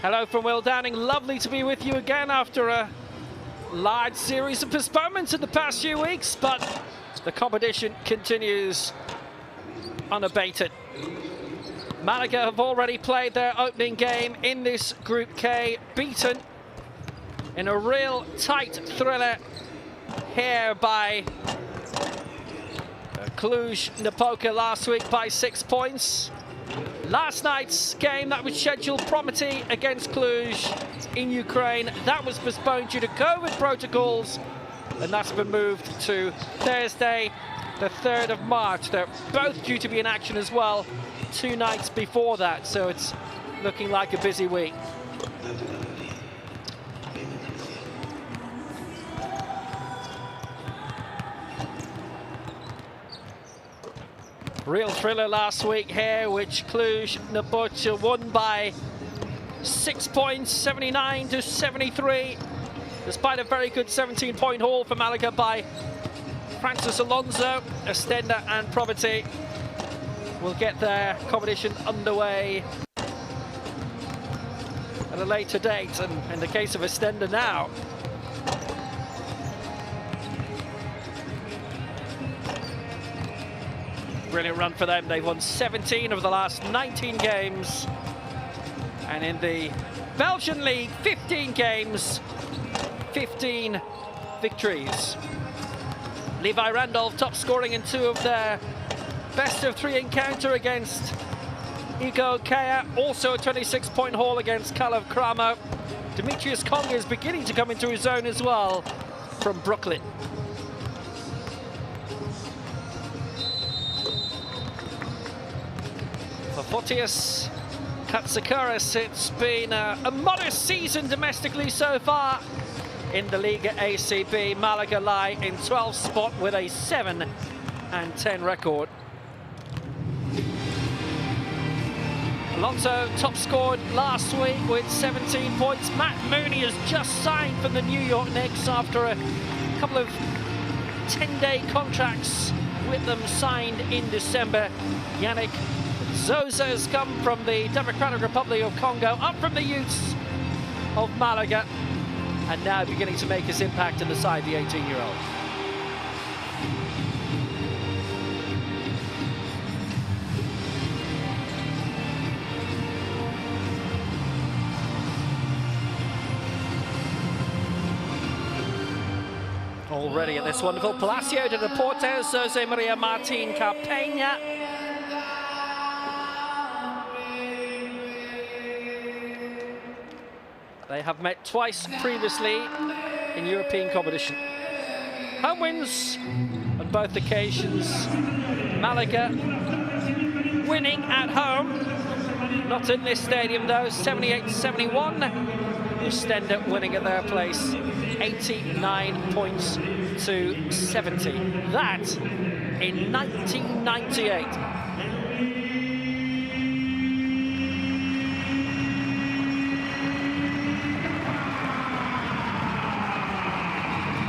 Hello from Will Downing. Lovely to be with you again after a large series of postponements in the past few weeks, but the competition continues unabated. Malaga have already played their opening game in this Group K, beaten in a real tight thriller here by Cluj-Napoca last week by 6 points. Last night's game that was scheduled Promety against Cluj in Ukraine, that was postponed due to COVID protocols, and that's been moved to Thursday, the 3rd of March. They're both due to be in action as well 2 nights before that, so it's looking like a busy week. Real thriller last week here, which Cluj-Napoca won by 6 points, 79 to 73, despite a very good 17-point haul for Malaga by Francis Alonso. Oostende and Promety will get their competition underway at a later date, and in the case of Oostende now, brilliant run for them. They've won 17 of the last 19 games. And in the Belgian League, 15 games, 15 victories. Levi Randolph top scoring in 2 of their best of 3 encounter against Igo Kea. Also a 26-point haul against Kalev Cramo. Demetrius Kong is beginning to come into his own as well from Brooklyn. For Fotios Katsikaris, it's been a modest season domestically so far. In the Liga ACB, Malaga lie in 12th spot with a 7-10 record. Alonso top scored last week with 17 points. Matt Mooney has just signed for the New York Knicks after a couple of 10-day contracts with them signed in December. Yannick Zoza has come from the Democratic Republic of Congo, up from the youths of Malaga, and now beginning to make his impact in the side, the 18-year-old. Already at this wonderful Palacio de Deportes, Jose Maria Martin Carpeña. They have met twice previously in European competition. Home wins on both occasions. Malaga winning at home. Not in this stadium though, 78-71. Oostende winning at their place, 89 points to 70. That in 1998.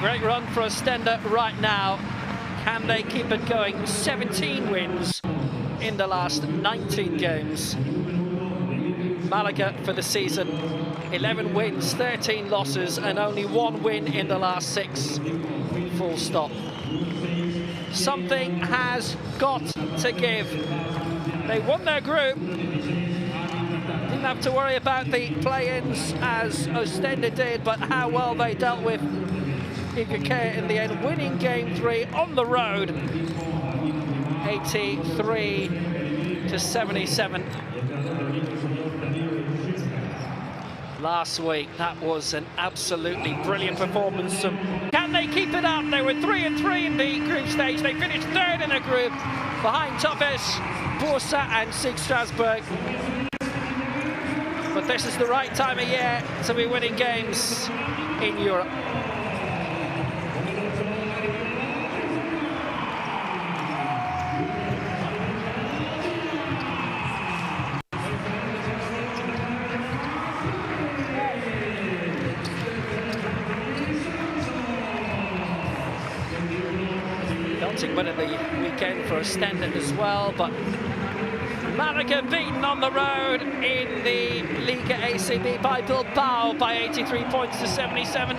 Great run for Oostende right now. Can they keep it going? 17 wins in the last 19 games. Malaga for the season, 11 wins, 13 losses, and only 1 win in the last 6. Full stop. Something has got to give. They won their group. Didn't have to worry about the play-ins as Oostende did, but how well they dealt with Unicaja in the end, winning game 3 on the road, 83-77. Last week, that was an absolutely brilliant performance. Can they keep it up? They were 3-3 in the group stage. They finished 3rd in the group, behind Topes, Bursa and SIG Strasbourg. But this is the right time of year to be winning games in Europe. Win of the weekend for Oostende as well, but Malaga beaten on the road in the Liga ACB by Bilbao by 83 points to 77.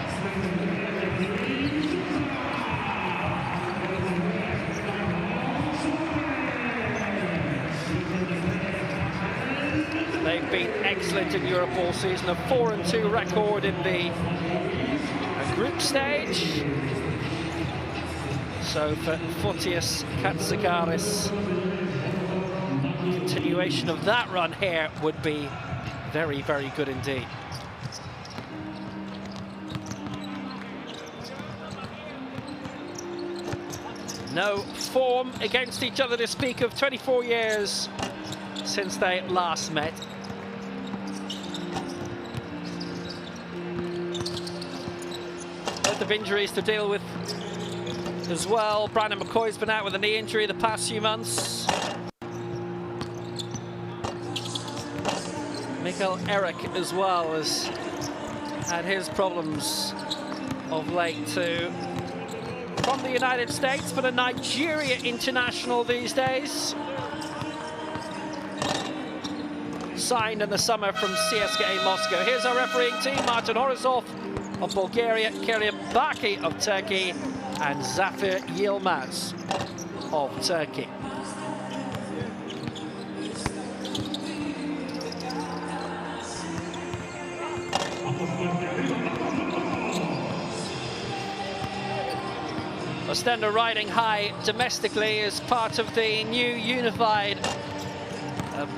They've been excellent in Europe all season, a 4-2 record in the group stage. So for Fotios Katsagaris, continuation of that run here would be very, very good indeed. No form against each other to speak of, 24 years since they last met. Lots of injuries to deal with as well. Brandon McCoy's been out with a knee injury the past few months. Mikael Eric as well has had his problems of late too. From the United States, but a Nigeria international these days. Signed in the summer from CSKA Moscow. Here's our refereeing team: Martin Orazov of Bulgaria, Kerim Baki of Turkey, and Zafir Yilmaz of Turkey. Oostende riding high domestically as part of the new unified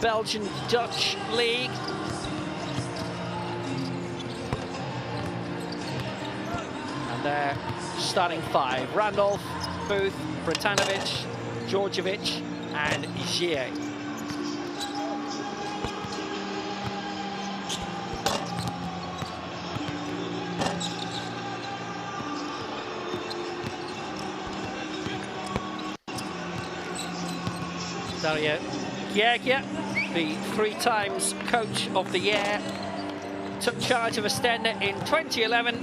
Belgian-Dutch league. And they're starting five: Randolph, Booth, Bratanovic, Djordjevic, and Gier. Dario Giergia, the 3 times coach of the year, took charge of Oostende in 2011,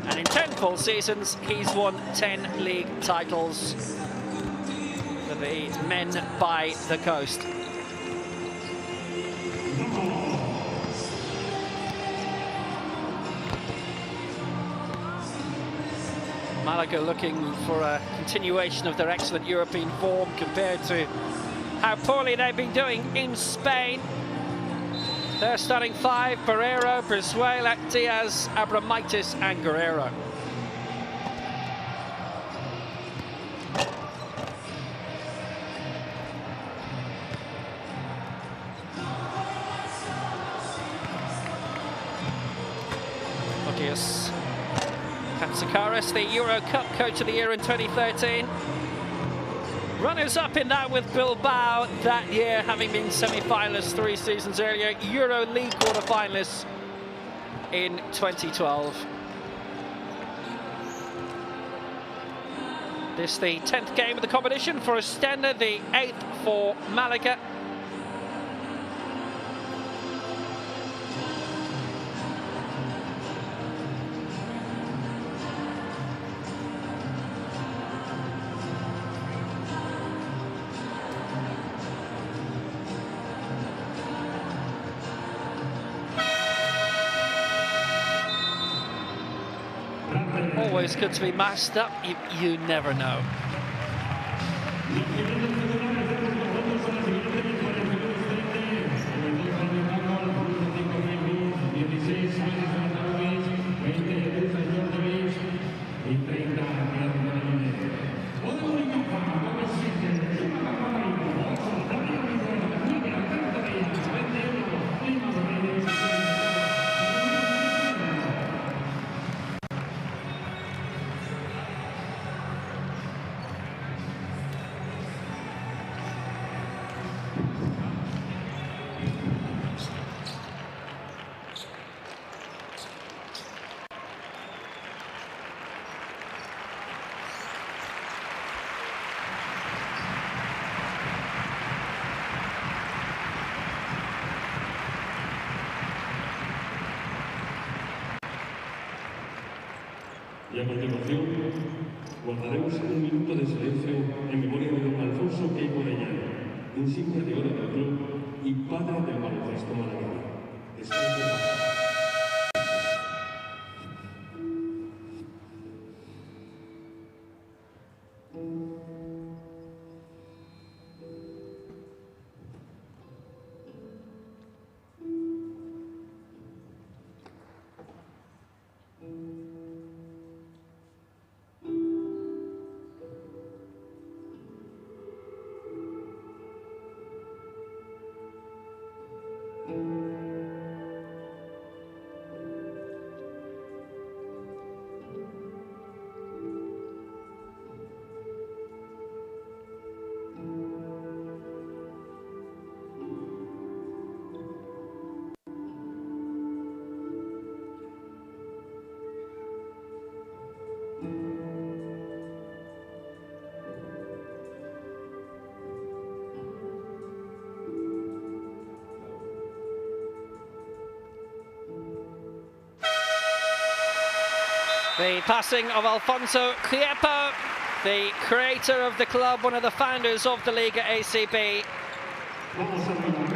and in 10 full seasons he's won 10 league titles for the men by the coast. Malaga looking for a continuation of their excellent European form compared to how poorly they've been doing in Spain. They're starting five: Barrero, Brizuela, Diaz, Abramitis, and Guerrero. Fotios Katsagaris, the Euro Cup Coach of the Year in 2013. Runners-up in that with Bilbao that year, having been semi-finalists 3 seasons earlier. Euro League quarter-finalists in 2012. This the 10th game of the competition for Oostende, the 8th for Malaga. Always good to be masked up, you never know. Y a continuación, guardaremos un minuto de silencio en memoria de don Alfonso Queipo de Llano, insignia de oro del club y padre del baloncesto malagueño. Descanse. The passing of Alfonso Quiepo, the creator of the club, one of the founders of the Liga ACB.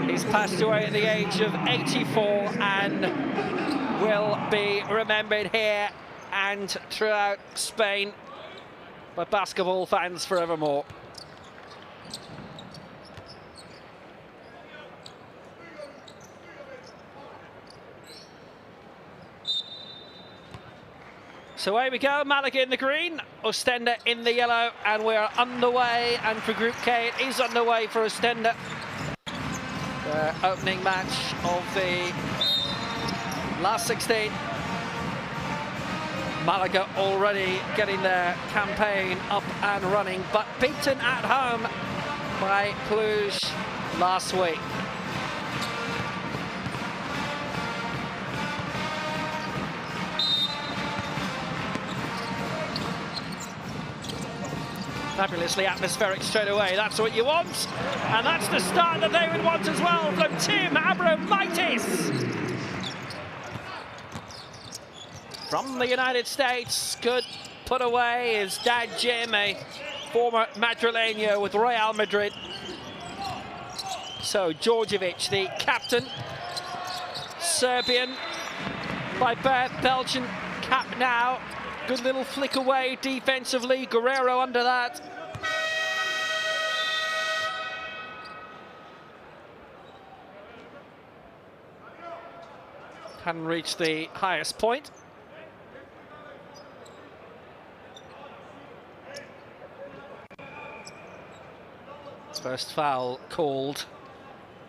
He's passed away at the age of 84 and will be remembered here and throughout Spain by basketball fans forevermore. So away we go, Malaga in the green, Oostende in the yellow, and we're underway. And for Group K, it is underway for Oostende. The opening match of the last 16. Malaga already getting their campaign up and running, but beaten at home by Cluj last week. Fabulously atmospheric straight away. That's what you want, and that's the start that they would want as well from Tim Abromaitis. From the United States, good put away. His dad Jim, a former Madrileño with Real Madrid. So Djordjevic, the captain, Serbian by birth, Belgian cap now. Good little flick away defensively, Guerrero under that. Hadn't reached the highest point. First foul called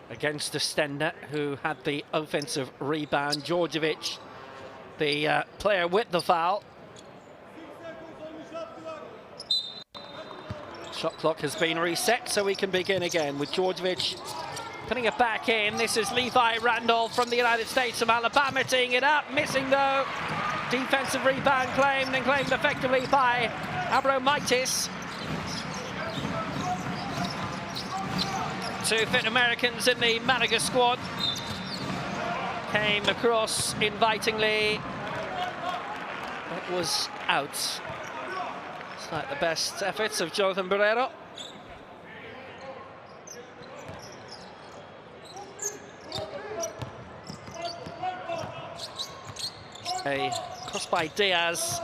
against Oostende, who had the offensive rebound. Djordjevic, the player with the foul. Shot clock has been reset, so we can begin again with Djordjevic putting it back in. This is Levi Randolph from the United States of Alabama teeing it up, missing though. Defensive rebound claimed and claimed effectively by Abromaitis. Two fit Americans in the Malaga squad came across invitingly. It was out. It's like the best efforts of Jonathan Barrero. A cross by Diaz.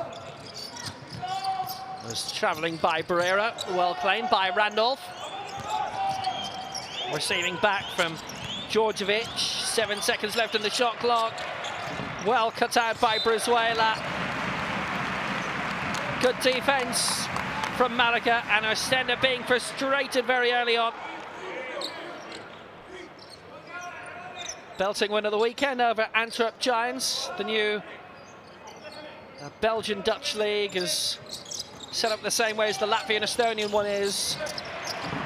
Was travelling by Barrera. Well claimed by Randolph. Receiving back from Djordjevic. 7 seconds left in the shot clock. Well cut out by Brizuela. Good defense from Malaga, and Oostende being frustrated very early on. Belting win of the weekend over Antwerp Giants. The new Belgian-Dutch league is set up the same way as the Latvian-Estonian one is.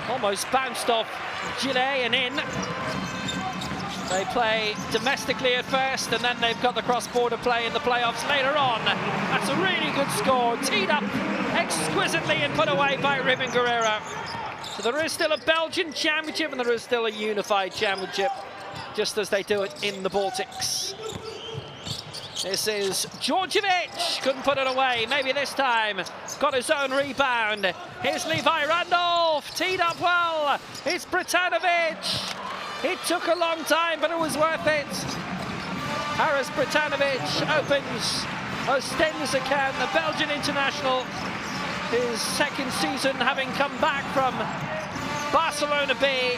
Almost bounced off Gillet and in. They play domestically at first, and then they've got the cross-border play in the playoffs later on. That's a really good score, teed up exquisitely and put away by Ruben Guerrero. So there is still a Belgian championship, and there is still a unified championship, just as they do it in the Baltics. This is Djordjevic, couldn't put it away, maybe this time. Got his own rebound. Here's Levi Randolph, teed up well. It's Britanovic. It took a long time, but it was worth it. Haris Bratanovic opens Oostende's account, the Belgian international, his second season having come back from Barcelona B.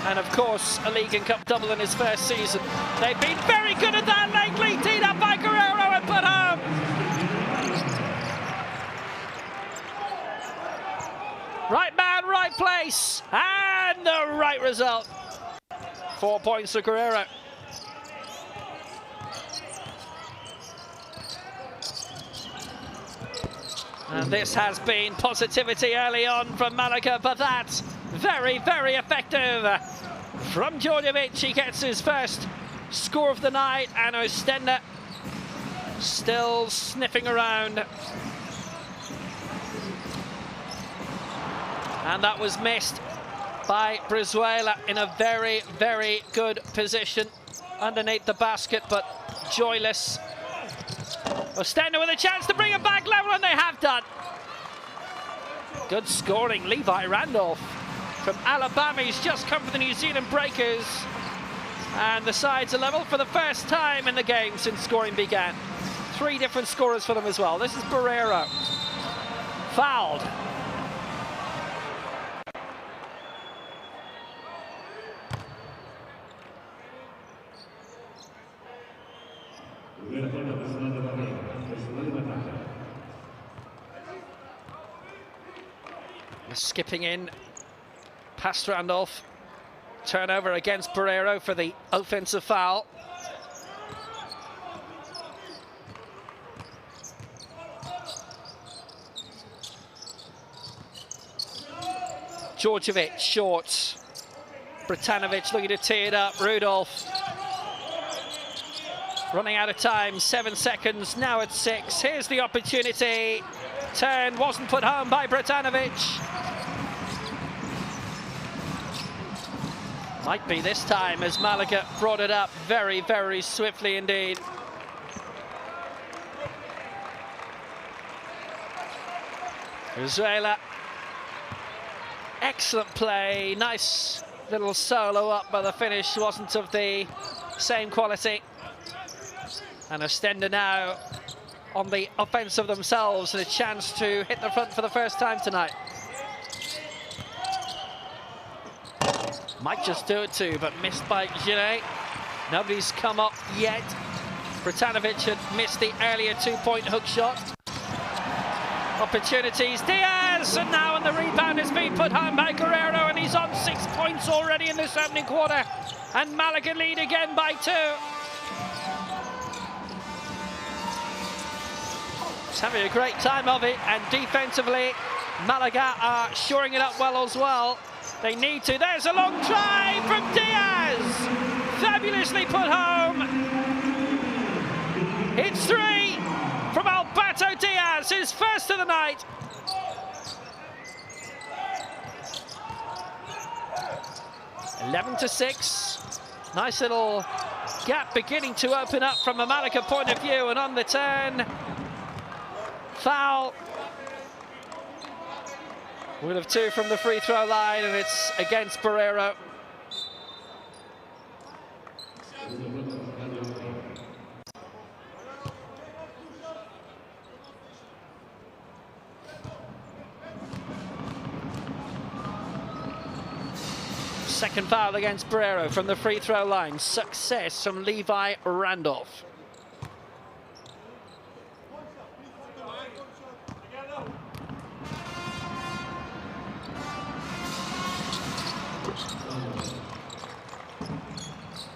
And of course, a League and Cup double in his first season. They've been very good at that lately. Teed up by Guerrero and put home. Right man, right place, and the right result. 4 points to Guerrero. And this has been positivity early on from Malaga, but that's very, very effective from Djordjevic. He gets his first score of the night, and Oostende still sniffing around. And that was missed by Brizuela in a very, very good position underneath the basket, but joyless. Oostende with a chance to bring it back level, and they have done. Good scoring, Levi Randolph from Alabama. He's just come for the New Zealand Breakers. And the sides are level for the first time in the game since scoring began. 3 different scorers for them as well. This is Barrero. Fouled. Skipping in past Randolph. Turnover against Barrero for the offensive foul. Djordjevic short. Bratanovic looking to tee it up. Rudolph running out of time. 7 seconds. Now it's 6. Here's the opportunity. Turn wasn't put home by Bratanovic. Might be this time, as Malaga brought it up very, very swiftly indeed. Brizuela. Excellent play. Nice little solo up, but the finish wasn't of the same quality. And Oostende now on the offensive themselves, and a chance to hit the front for the first time tonight. Might just do it too, but missed by Genet. Nobody's come up yet. Bratanovic had missed the earlier 2-point hook shot. Opportunities, Diaz, and now on the rebound has been put home by Guerrero, and he's on 6 points already in this opening quarter. And Malaga lead again by 2. He's having a great time of it, and defensively, Malaga are shoring it up well as well. They need to. There's a long try from Diaz. Fabulously put home. It's 3 from Alberto Diaz, his first of the night. (11-6). Nice little gap beginning to open up from a Malaga point of view, and on the turn, foul. We'll have 2 from the free throw line, and it's against Barrero. Second foul against Barrero from the free throw line. Success from Levi Randolph.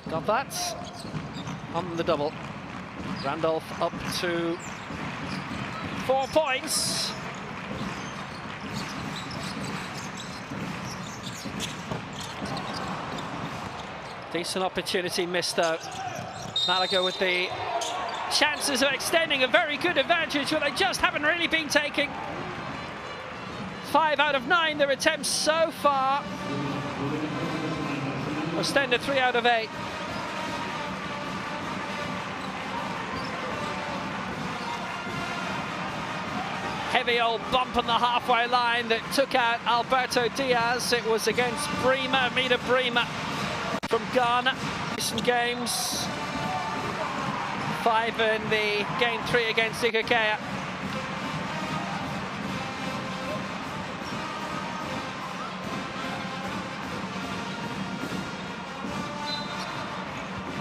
Got that on the double. Randolph up to 4 points. Decent opportunity missed though. Malaga with the chances of extending a very good advantage, but they just haven't really been taking. 5 out of 9 their attempts so far. Oostende 3 out of 8. heavy old bump on the halfway line that took out Alberto Diaz. It was against Bremer, Mida Bremer from Ghana. Recent games, 5 in the game 3 against Unicaja.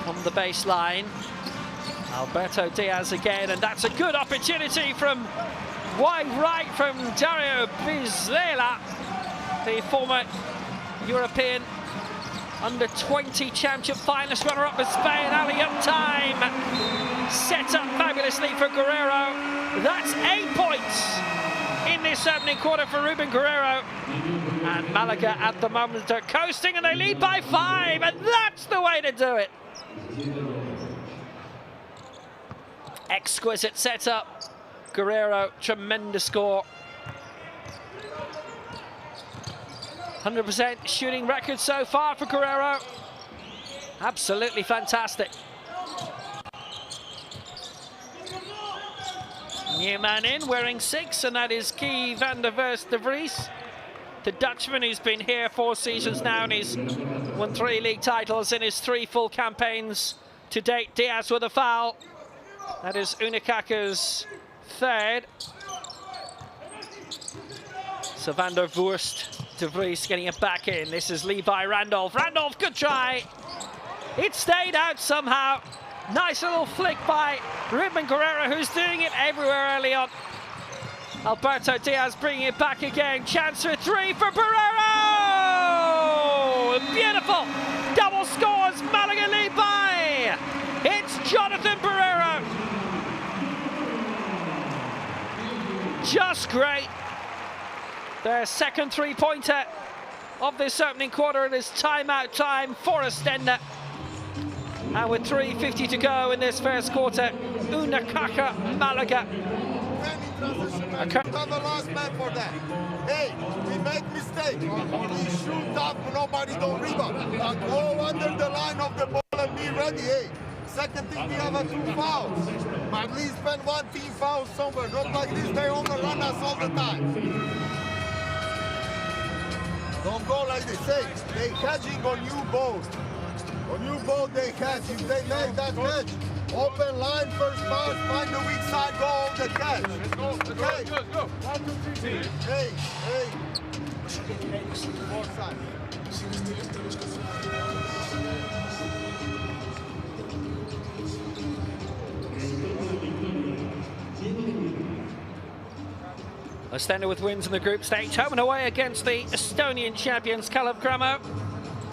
On the baseline, Alberto Diaz again, and that's a good opportunity from wide right from Dario Bizlela, the former European under-20 championship finalist, runner-up with Spain. Alley-up time, set up fabulously for Guerrero. That's 8 points in this opening quarter for Ruben Guerrero. And Malaga at the moment are coasting, and they lead by 5, and that's the way to do it. Exquisite setup. Guerrero, tremendous score. 100% shooting record so far for Guerrero. Absolutely fantastic. New man in, wearing 6, and that is Guy van der Verst de Vries, the Dutchman who's been here 4 seasons now, and he's won 3 league titles in his 3 full campaigns to date. Diaz with a foul. That is Unicaja's 3rd. So van der Verst de Vries getting it back in. This is Levi Randolph. Randolph, good try. It stayed out somehow. Nice little flick by Ruben Guerrero, who's doing it everywhere early on. Alberto Diaz bringing it back again. Chance for 3 for Barrero! Beautiful! Double scores, Malaga lead by! It's Jonathan Barrero! Just great. Their second 3-pointer of this opening quarter. It is timeout time for Oostende. And with 3:50 to go in this first quarter, Unicaja Malaga. Okay. Not the last man for that. Hey, we make mistake. We shoot up, nobody don't rebound. Go under the line of the ball and be ready. Hey, second thing, we have 2 fouls. At least spend 1 team foul somewhere. Not like this, they only run us all the time. Don't go like this. Hey, they catching on you both. On you both, they catch. If they make that catch, open line, first pass, find the weak side, go on the catch. Let's go. Okay. Go. 1, 2, 3. Hey. Fourth side. Oostende with wins in the group stage, home and away against the Estonian champions Kalev Cramo,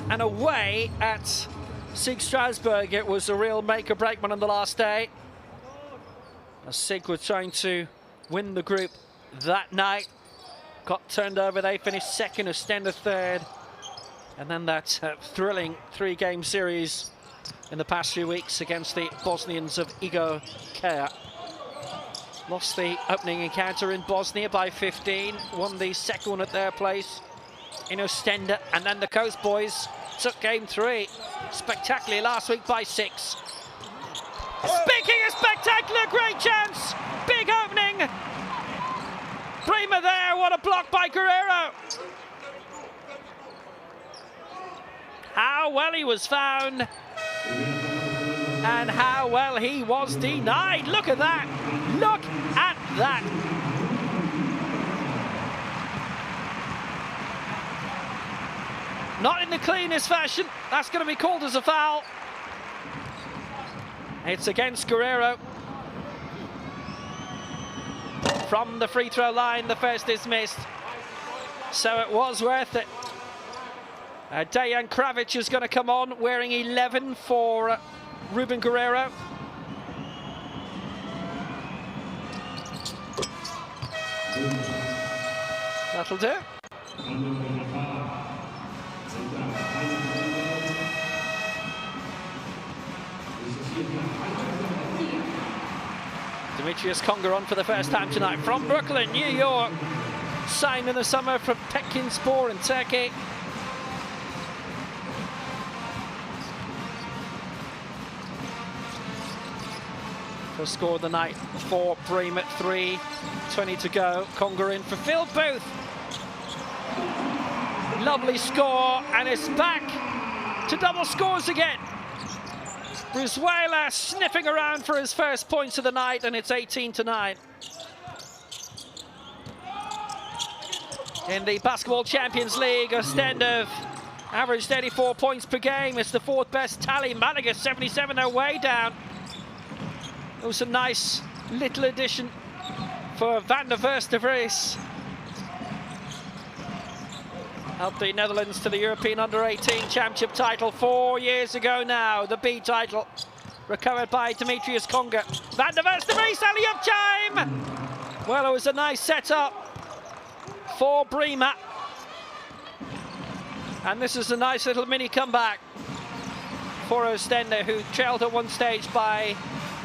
and away at SIG Strasbourg. It was a real make-or-break one on the last day, as SIG were trying to win the group that night. Got turned over, they finished 2nd, Oostende 3rd, and then that thrilling 3-game series in the past few weeks against the Bosnians of Igo Kea. Lost the opening encounter in Bosnia by 15, won the second one at their place in Oostende, and then the Coast Boys took game 3 spectacularly last week by 6. Speaking of spectacular, great chance, big opening. Bremer there, what a block by Guerrero. How well he was found, and how well he was denied. Look at that. Look at that. Not in the cleanest fashion. That's going to be called as a foul. It's against Guerrero. From the free throw line, the first is missed. So it was worth it. Dejan Kravic is going to come on, wearing 11 for Ruben Guerrero. That'll do. Demetrius Conger on for the first time tonight from Brooklyn, New York. Signed in the summer from Pekinspor in Turkey. to score the night for Bream at 3:20 to go. Conga in for Phil Booth. Lovely score, and it's back to double scores again. Brizuela sniffing around for his first points of the night, and it's 18-9. In the Basketball Champions League, Oostende averaged 84 points per game. It's the fourth best tally. Malaga 77, they're way down. It was a nice little addition for Van der Verst de Vries. Helped the Netherlands to the European Under-18 Championship title 4 years ago now. The B title recovered by Demetrius Conga. Van der Verst de Vries, alley-oop time! Well, it was a nice setup for Bremer. And this is a nice little mini comeback for Oostende, who trailed at one stage by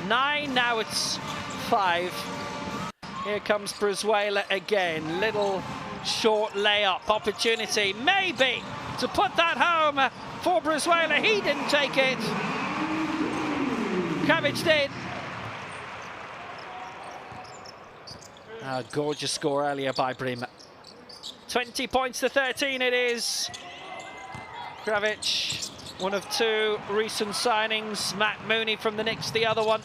9. Now it's 5. Here comes Brizuela again. Little short layup opportunity, maybe, to put that home for Brizuela. He didn't take it. Kravic did. A gorgeous score earlier by Bremer. 20 points to 13 it is. Kravic, one of 2 recent signings. Matt Mooney from the Knicks, the other one.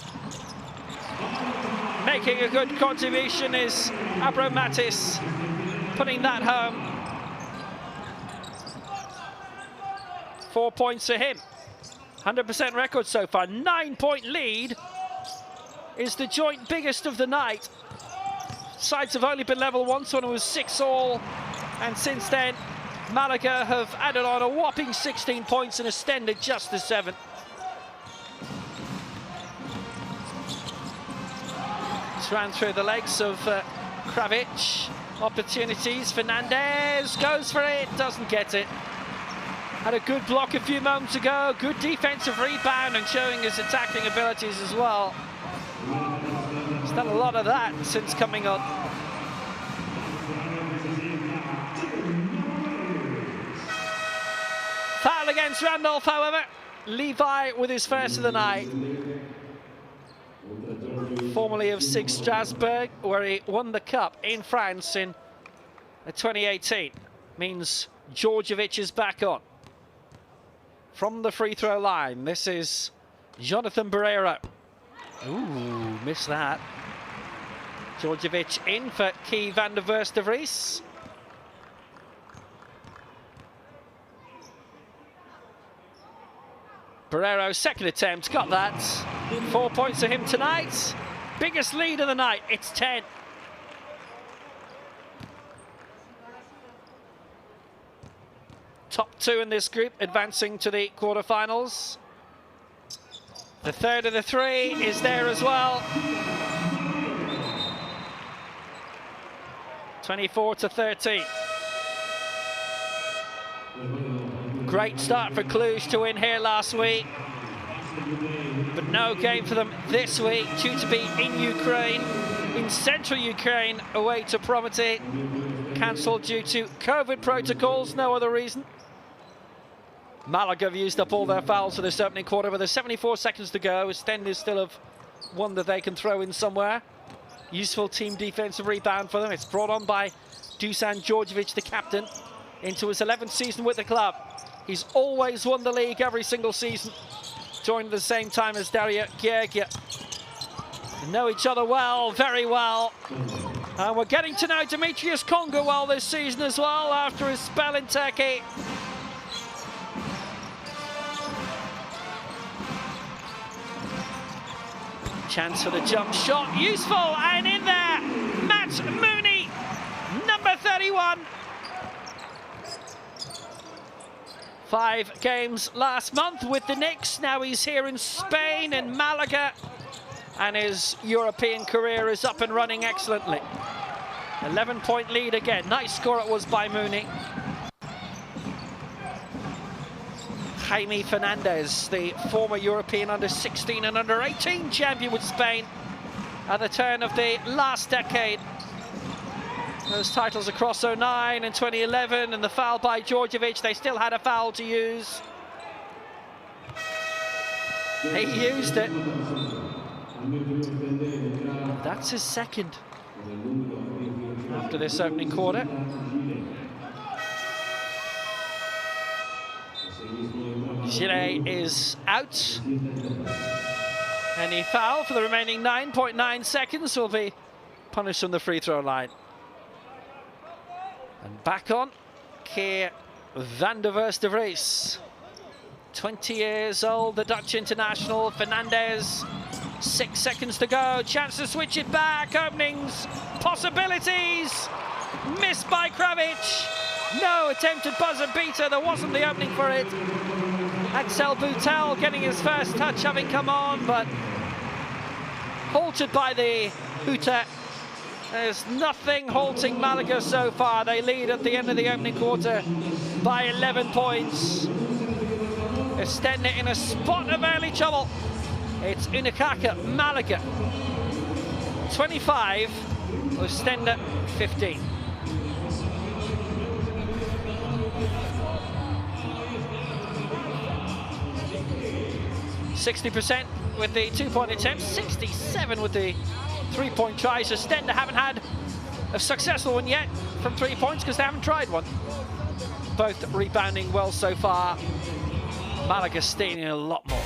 Making a good contribution is Abro Matis, putting that home. 4 points to him. 100% record so far. 9-point lead is the joint biggest of the night. Sides have only been level once when it was 6-all. And since then, Malaga have added on a whopping 16 points and Oostende just the 7. It's ran through the legs of Kravic. Opportunities. Fernandez goes for it, doesn't get it. Had a good block a few moments ago. Good defensive rebound and showing his attacking abilities as well. He's done a lot of that since coming on. Foul against Randolph, however. Levi with his first of the night. Formerly of SIG Strasbourg, where he won the cup in France in 2018. Means Djordjevic is back on. From the free throw line, this is Jonathan Barreiro. Ooh, missed that. Djordjevic in for Key Van der Verst de Vries. Barreiro's second attempt, got that. 4 points to him tonight. Biggest lead of the night, it's 10. Top 2 in this group advancing to the quarterfinals. The third of the 3 is there as well. 24-13. Great start for Cluj to win here last week, but no game for them this week, due to be in Ukraine, in central Ukraine, away to Promety. Cancelled due to COVID protocols, no other reason. Malaga have used up all their fouls for this opening quarter, but there's 74 seconds to go. Oostende still have one that they can throw in somewhere. Useful team defensive rebound for them. It's brought on by Dusan Djordjevic, the captain, into his 11th season with the club. He's always won the league every single season. Joined at the same time as Daria Giergia. They know each other well, very well. And we're getting to know Demetrius Conga well this season as well, after his spell in Turkey. Chance for the jump shot, useful, and in there, Matt Mooney, number 31. 5 games last month with the Knicks. Now he's here in Spain, in Malaga, and his European career is up and running excellently. 11-point lead again. Nice score it was by Mooney. Jaime Fernandez, the former European under-16 and under-18 champion with Spain at the turn of the last decade. Those titles across 09 and 2011, and the foul by Djordjevic. They still had a foul to use. He used it. That's his second after this opening quarter. Gire is out. Any foul for the remaining 9.9 seconds will be punished from the free throw line. And back on, Keir van der Vries. 20 years old, the Dutch international. Fernandez, 6 seconds to go. Chance to switch it back. Openings, possibilities. Missed by Kravic. No attempted buzzer beater. There wasn't the opening for it. Axel Boutel getting his first touch, having come on, but halted by the hooter. There's nothing halting Malaga so far. They lead at the end of the opening quarter by 11 points. Oostende in a spot of early trouble. It's Unicaja Malaga 25, Oostende 15. %60 with the 2-point attempts, 67 with the 3-point tries. Oostende haven't had a successful one yet from 3 points because they haven't tried one. Both rebounding well so far. Malaga stealing a lot more.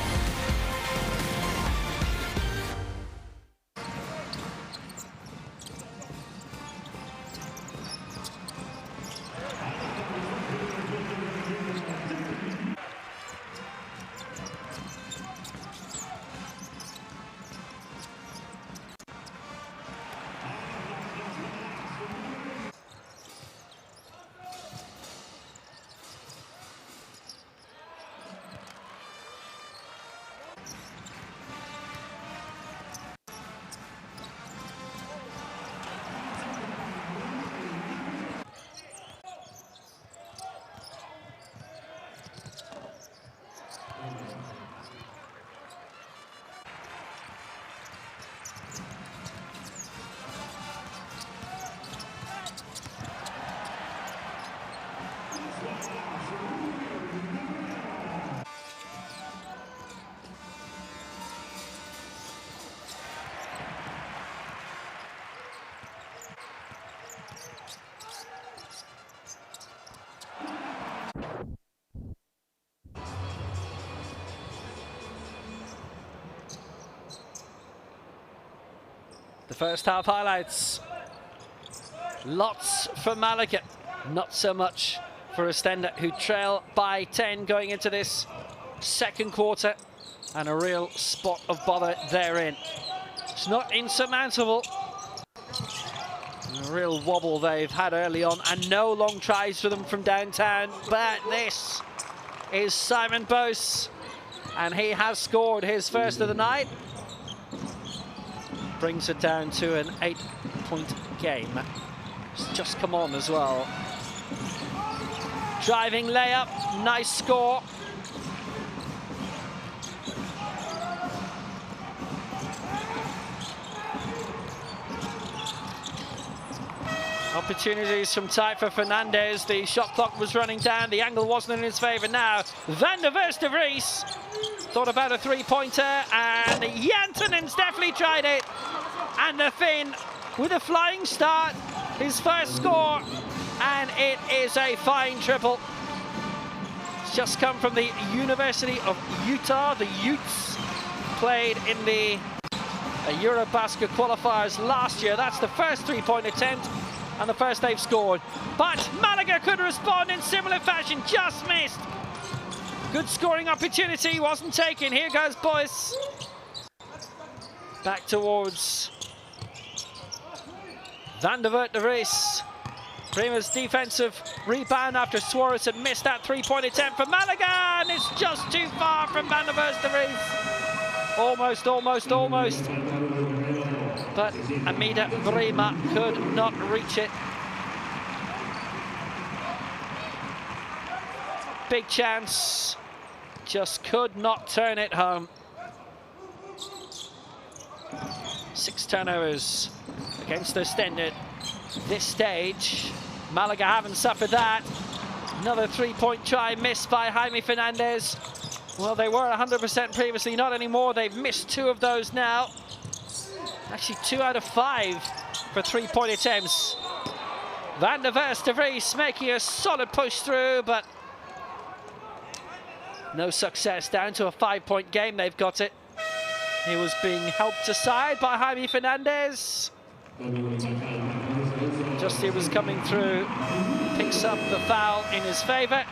The first half highlights. Lots for Malaga, not so much for Oostende, who trail by 10 going into this second quarter, and a real spot of bother therein. It's not insurmountable. A real wobble they've had early on, and no long tries for them from downtown, but this is Simon Bose, and he has scored his first of the night. Brings it down to an 8-point game. It's just come on as well. Driving layup, nice score. Opportunities from tight for Fernandez. The shot clock was running down. The angle wasn't in his favour now. Van der Vries thought about a three-pointer, and Jantenen's definitely tried it. And the Finn with a flying start, his first score, and it is a fine triple. It's just come from the University of Utah. The Utes played in the Eurobasket qualifiers last year. That's the first three-point attempt and the first they've scored. But Malaga could respond in similar fashion, just missed. Good scoring opportunity, wasn't taken. Here goes Boyce. Back towards Van der Vries. Prima's defensive rebound after Suarez had missed that three-point attempt for Malaga, and it's just too far from Van der Vries. Almost. But Amida Prima could not reach it. Big chance, just could not turn it home. 6 turnovers against Oostende. This stage, Malaga haven't suffered that. Another three-point try missed by Jaime Fernandez. Well, they were 100% previously, not anymore. They've missed 2 of those now. Actually 2 out of 5 for three-point attempts. Van der Vries making a solid push through, but no success. Down to a 5-point game, they've got it. He was being helped aside by Jaime Fernandez. Just he was coming through, picks up the foul in his favour.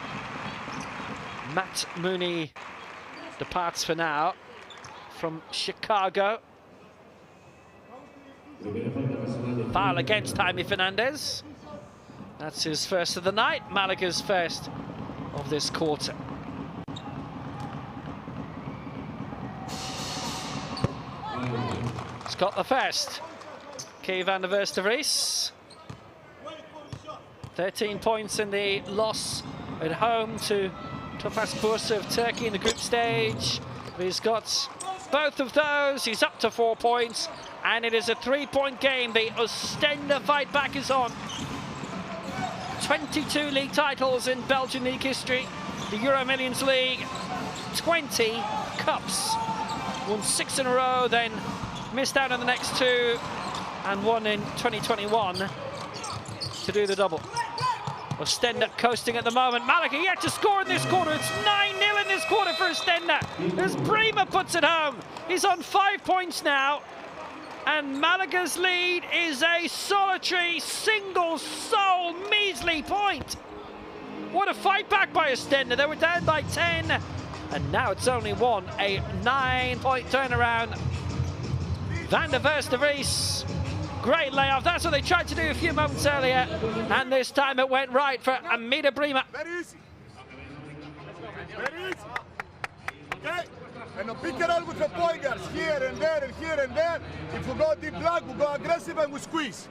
Matt Mooney departs for now from Chicago. Foul against Jaime Fernandez. That's his first of the night, Malaga's first of this quarter. He's got the first. Key van der Vries. 13 points in the loss at home to Tofaş Bursa of Turkey in the group stage. He's got both of those. He's up to 4 points, and it is a 3-point game. The Oostende fight back is on. 22 league titles in Belgian league history. The Euro Millions League, 20 cups. Won 6 in a row, then missed out on the next 2, and won in 2021 to do the double. Oostende coasting at the moment. Malaga yet to score in this quarter. It's 9-0 in this quarter for Oostende. As Bremer puts it home. He's on 5 points now. And Malaga's lead is a solitary, single sole, measly point. What a fight back by Oostende. They were down by 10. And now it's only 1. A 9-point turnaround. Van der Vries. Great layoff. That's what they tried to do a few moments earlier. And this time it went right for Amida Bremer. Very easy. Very easy. Okay? And pick it up with the point guards here and there and here and there. If we go deep block, we go aggressive and we squeeze.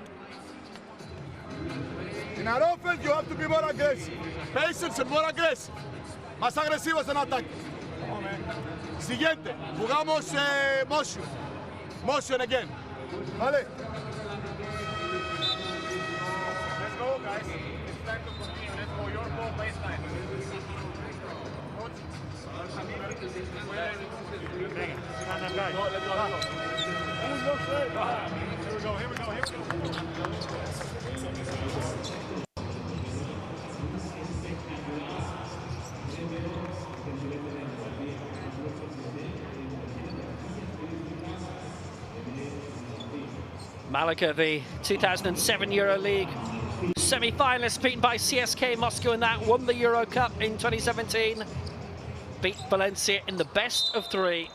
In our offense, you have to be more aggressive. Patience and more aggressive. Más agresivos en ataque. Siguiente. Jugamos motion. Motion again. Vale. Let's go, guys. It's time to continue. Let's go. Your ball baseline. Here we go. Malaga, the 2007 Euro League semi-finalists, beaten by CSKA Moscow in that, won the Euro Cup in 2017, beat Valencia in the best of 3.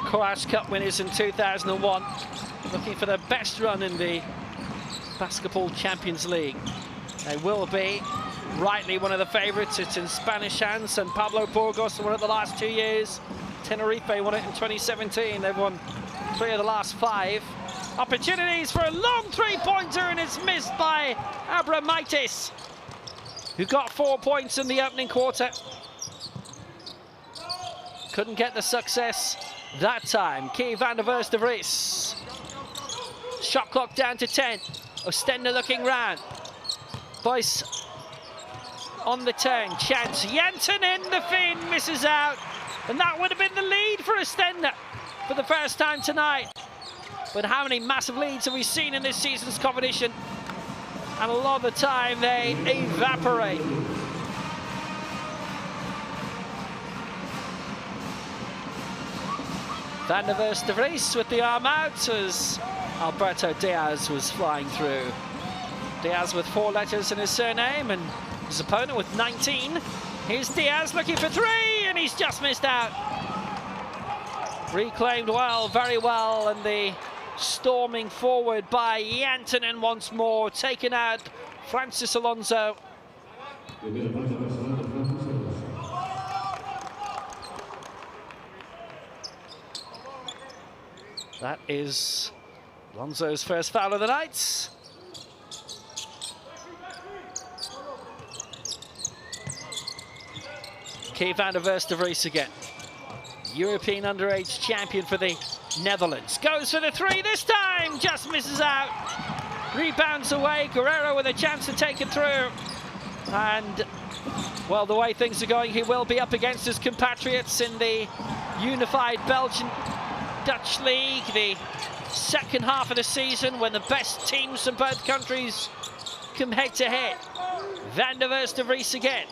Courage Cup winners in 2001, looking for their best run in the Basketball Champions League. They will be rightly one of the favourites. It's in Spanish hands, and Pablo Burgos won it the last 2 years. Tenerife won it in 2017. They've won 3 of the last 5. Opportunities for a long 3-pointer, and it's missed by Abramaitis, who got 4 points in the opening quarter. Couldn't get the success that time. Key van der Vries. Shot clock down to 10. Oostende looking round. Boyce on the turn. Chance. Janssen in the fin, misses out. And that would have been the lead for Oostende for the first time tonight. But how many massive leads have we seen in this season's competition? And a lot of the time they evaporate. Van der Vries with the arm out as Alberto Diaz was flying through. Diaz with 4 letters in his surname, and his opponent with 19. Here's Diaz looking for 3, and he's just missed out. Reclaimed well, very well, and the storming forward by Janssen once more, taken out Francis Alonso. That is Alonso's first foul of the night. Key van der Vries again. European underage champion for the Netherlands. Goes for the 3 this time, just misses out. Rebounds away, Guerrero with a chance to take it through. And, well, the way things are going, he will be up against his compatriots in the unified Belgian Dutch League, the second half of the season when the best teams from both countries come head to head. Van der Vries again.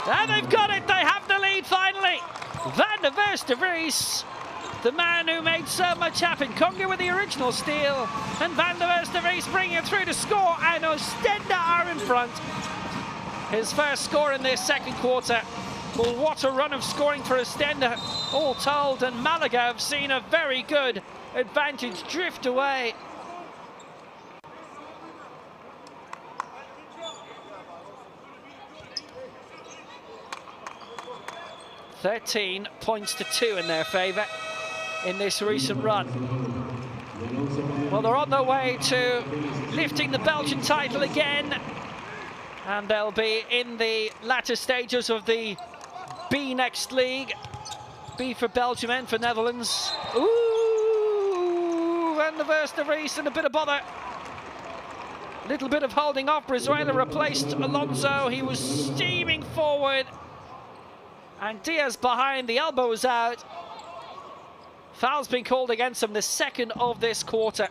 And they've got it, they have the lead finally. Van der Vries, the man who made so much happen. Conga with the original steal, and Van der Vries bringing it through to score, and Oostende are in front. His first score in this second quarter. Well, what a run of scoring for Oostende, all told, and Malaga have seen a very good advantage drift away. (13 points to 2 in their favour in this recent run. Well, they're on their way to lifting the Belgian title again, and they'll be in the latter stages of the B next league. B for Belgium and for Netherlands. Ooh, Van der Vries and a bit of bother. Little bit of holding off. Brizuela replaced Alonso. He was steaming forward. And Diaz behind, the elbow was out. Foul's been called against him, the second of this quarter.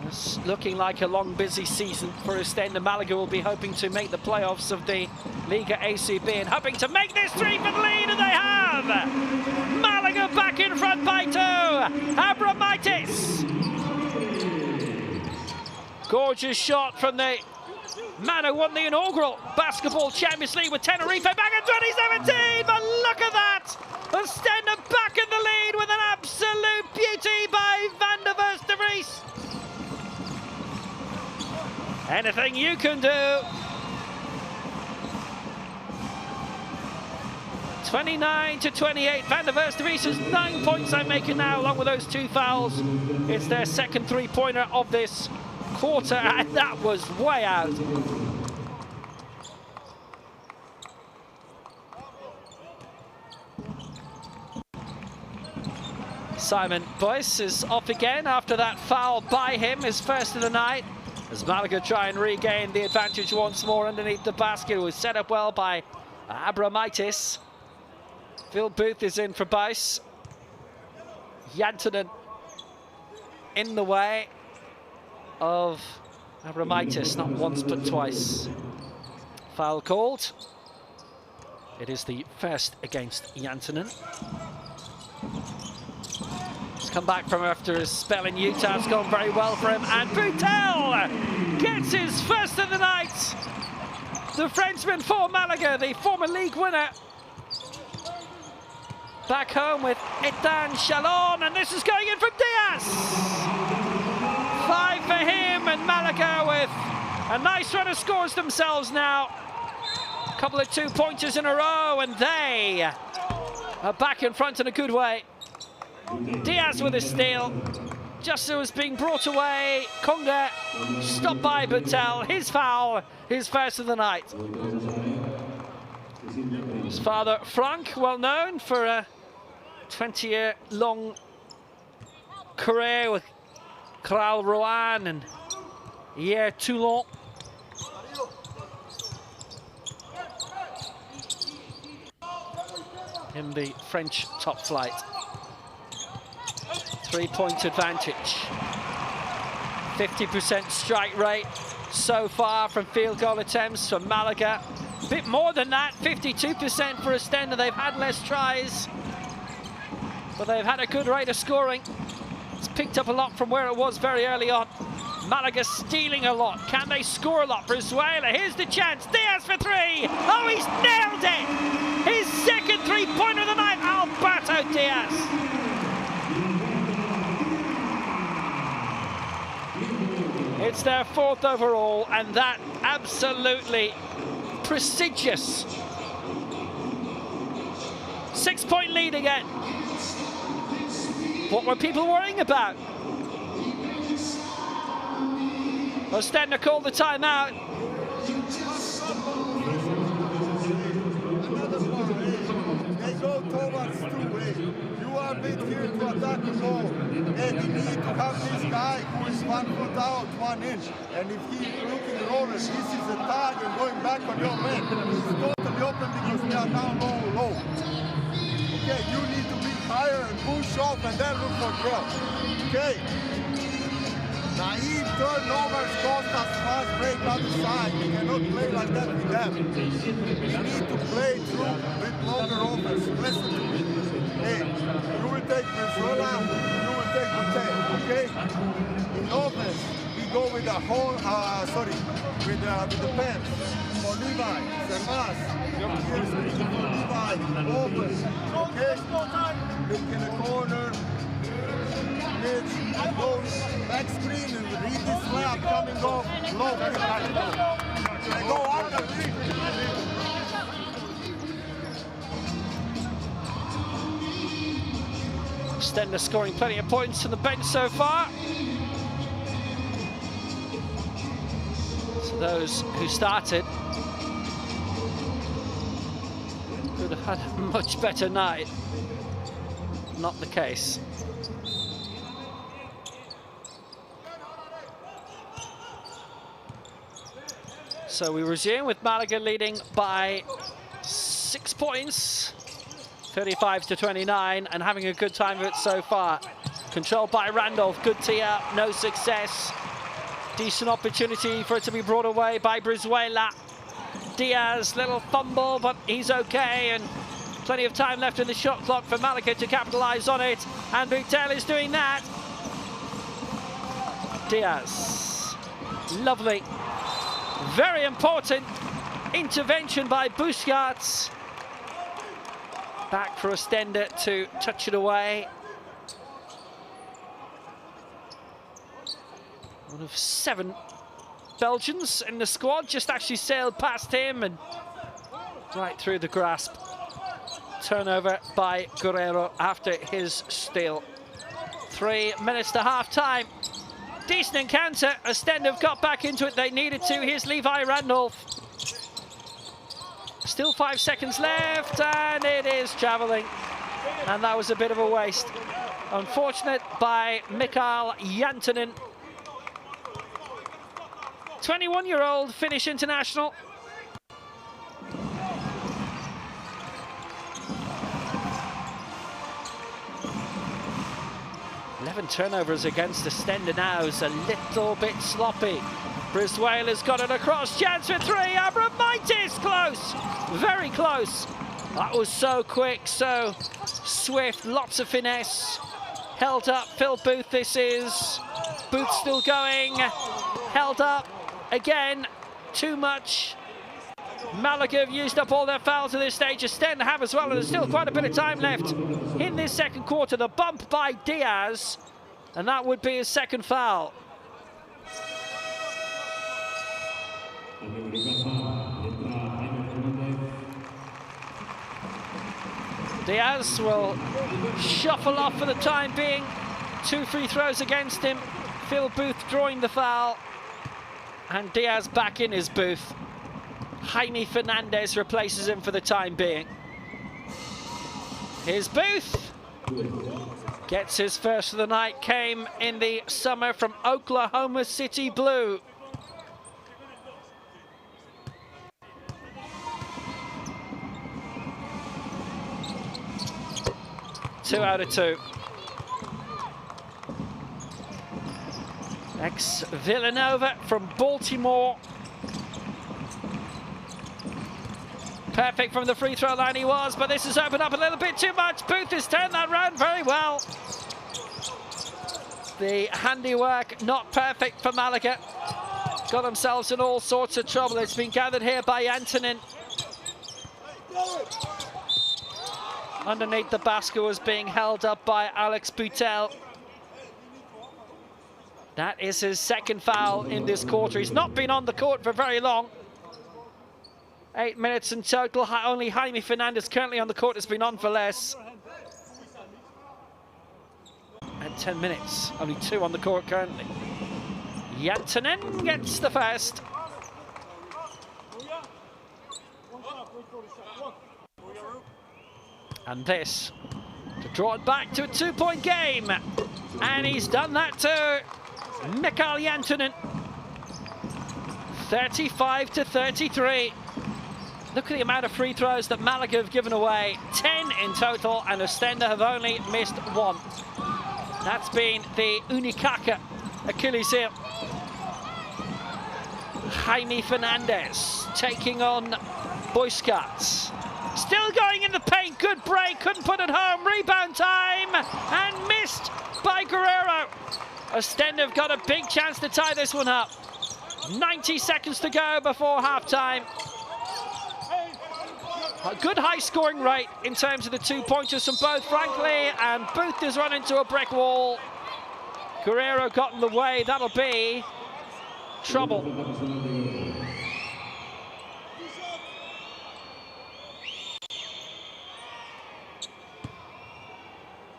It's looking like a long, busy season for Oostende. Malaga will be hoping to make the playoffs of the Liga ACB and hoping to make this 3 for the lead, and they have! Malaga back in front by 2. Abramitis. Gorgeous shot from the man who won the inaugural Basketball Champions League with Tenerife back in 2017, but look at that! Oostende back in the lead with an absolute beauty by Van der Vries. Anything you can do. 29-28, Van der Vries is 9 points I'm making now, along with those 2 fouls. It's their second three-pointer of this quarter, and that was way out. Simon Boyce is off again after that foul by him, his first of the night, as Malaga try and regain the advantage once more underneath the basket. It was set up well by Abramitis. Phil Booth is in for Boyce. Jantunen in the way of Abramitis, not once but twice. Foul called. It is the first against Jantunen. He's come back from after his spell in Utah. It's gone very well for him, and Boutel gets his first of the night. The Frenchman for Malaga, the former league winner, back home with Etan Chalon, and this is going in from Diaz. 5 for him, and Malaga with a nice run of scores themselves now. A couple of 2-pointers in a row, and they are back in front in a good way. Diaz with a steal. Just as it was being brought away, Conga stopped by Boutel. His foul, his first of the night. His father, Frank, well known for a 20-year-long career with Kral Rouen and Hier Toulon. In the French top flight. 3-point advantage. 50% strike rate so far from field goal attempts for Malaga. A bit more than that, 52% for Oostende. They've had less tries, but they've had a good rate of scoring. It's picked up a lot from where it was very early on. Malaga stealing a lot. Can they score a lot? Brizuela, here's the chance. Diaz for 3. Oh, he's nailed it! His second 3-pointer of the night, Alberto Diaz. It's their 4th overall, and that absolutely prestigious 6-point lead again. What were people worrying about? Oostende called the timeout. They go towards 2. You are midfield to contact the ball. And we need to have this guy who is 1 foot out, 1 in. And if he's looking rollers, this is a tag and going back on your man. He's totally open because we are now low. Okay, you need to be higher and push off and then look for drop. Okay. Naive turnovers cost us fast break other side. We cannot play like that with them. We need to play through with longer overs. Listen to me. Hey, you will take Venezuela, you will take Bute, okay? In offense, we go with the whole, with the pants. For Levi, Sermas, here's for Levi, open, okay? Look in the corner. Go back screen and read this layup coming off low. They go under three. Oostende scoring plenty of points from the bench so far. So those who started could have had a much better night. Not the case. So we resume with Malaga leading by 6 points, 35-29, and having a good time of it so far. Controlled by Randolph, good tee up, no success. Decent opportunity for it to be brought away by Brizuela. Diaz, little fumble, but he's okay, and plenty of time left in the shot clock for Malaga to capitalize on it, and Butel is doing that. Diaz, lovely. Very important intervention by Busquets. Back for Oostende to touch it away. One of 7 Belgians in the squad just actually sailed past him and right through the grasp. Turnover by Guerrero after his steal. 3 minutes to half time. Decent encounter. Oostende have got back into it. They needed to. Here's Levi Randolph. Still 5 seconds left, and it is travelling. And that was a bit of a waste. Unfortunate by Mikael Jantunen. 21-year-old Finnish international. Turnovers against Oostende now is a little bit sloppy. Brizuela's got it across, chance for 3, Abromaitis, close, very close. That was so quick, so swift, lots of finesse. Held up, Phil Booth this is. Booth still going, held up, again, too much. Malaga have used up all their fouls at this stage. Oostende have as well, and there's still quite a bit of time left in this second quarter. The bump by Diaz, and that would be his second foul. Diaz will shuffle off for the time being. 2 free throws against him. Phil Booth drawing the foul, and Diaz back in his booth. Jaime Fernandez replaces him for the time being. Here's Booth. Gets his first of the night, came in the summer from Oklahoma City Blue. Two out of 2. Ex-Villanova from Baltimore. Perfect from the free throw line he was, but this has opened up a little bit too much. Booth has turned that round very well. The handiwork not perfect for Malaga. Got themselves in all sorts of trouble. It's been gathered here by Jantunen. Underneath the basket was being held up by Alex Butel. That is his second foul in this quarter. He's not been on the court for very long. 8 minutes in total. Only Jaime Fernandez currently on the court has been on for less. And 10 minutes. Only 2 on the court currently. Jantunen gets the first. And this to draw it back to a 2-point game. And he's done that to Mikael Jantunen. 35-33. Look at the amount of free throws that Malaga have given away. 10 in total, and Oostende have only missed 1. That's been the Unicaja Achilles heel. Jaime Fernandez taking on Boyskat. Still going in the paint, good break, couldn't put it home. Rebound time, and missed by Guerrero. Oostende have got a big chance to tie this one up. 90 seconds to go before halftime. A good high scoring rate in terms of the 2-pointers from both, frankly, and Booth has run into a brick wall. Guerrero got in the way, that'll be trouble.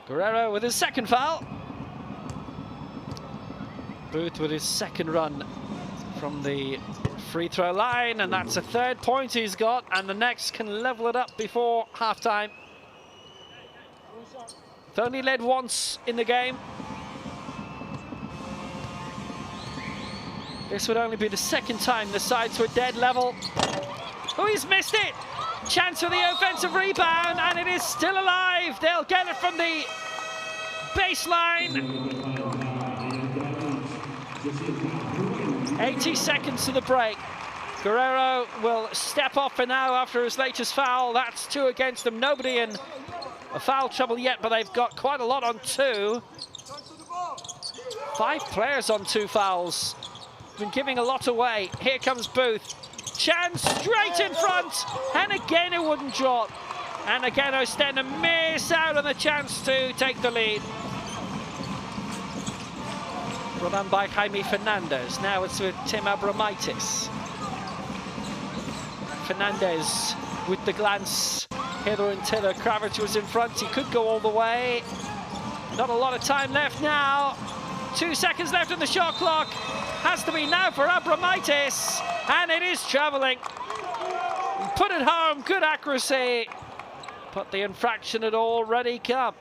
Guerrero with his second foul. Booth with his second run from the free throw line, and that's a 3rd point he's got, and the next can level it up before halftime. They've only led once in the game. This would only be the 2nd time the sides were dead level. Oh, he's missed it! Chance for the offensive rebound, and it is still alive. They'll get it from the baseline. 80 seconds to the break. Guerrero will step off for now after his latest foul. That's 2 against them. Nobody in a foul trouble yet, but they've got quite a lot on 2. 5 players on 2 fouls. Been giving a lot away. Here comes Booth. Chance straight in front, and again it wouldn't drop. And again Oostende miss out on the chance to take the lead. Well done by Jaime Fernandez. Now it's with Tim Abramaitis. Fernandez with the glance. Hither and Tiller. Kravitz was in front. He could go all the way. Not a lot of time left now. 2 seconds left on the shot clock. Has to be now for Abramaitis. And it is travelling. Put it home. Good accuracy. But the infraction had already come.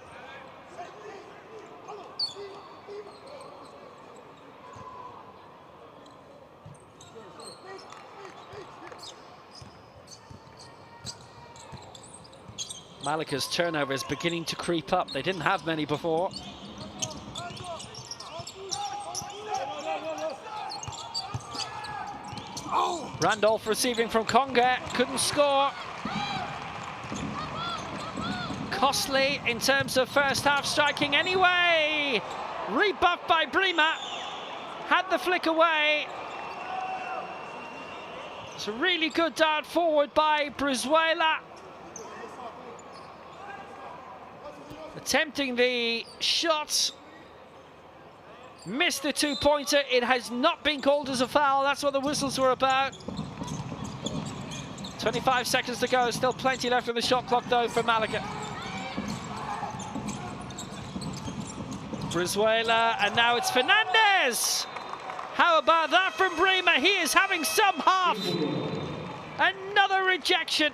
Malaga's turnover is beginning to creep up. They didn't have many before. Randolph receiving from Conga, couldn't score. Costly in terms of first half striking anyway. Rebuffed by Brima. Had the flick away. It's a really good dart forward by Brizuela. Attempting the shot. Missed the 2-pointer. It has not been called as a foul. That's what the whistles were about. 25 seconds to go. Still plenty left on the shot clock, though, for Malaga. Brizuela, and now it's Fernandez. How about that from Brima? He is having some half. Another rejection.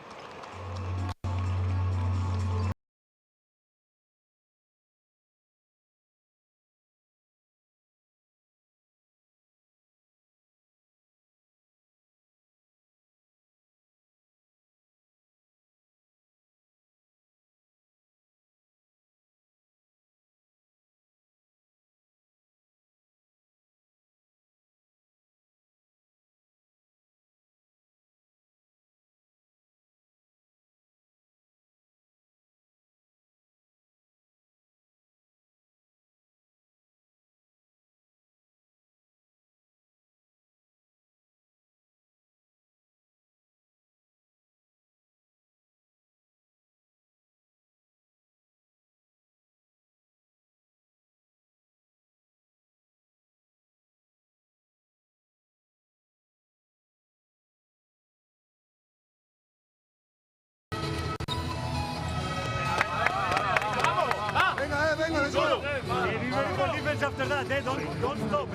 Defense after that, don't stop.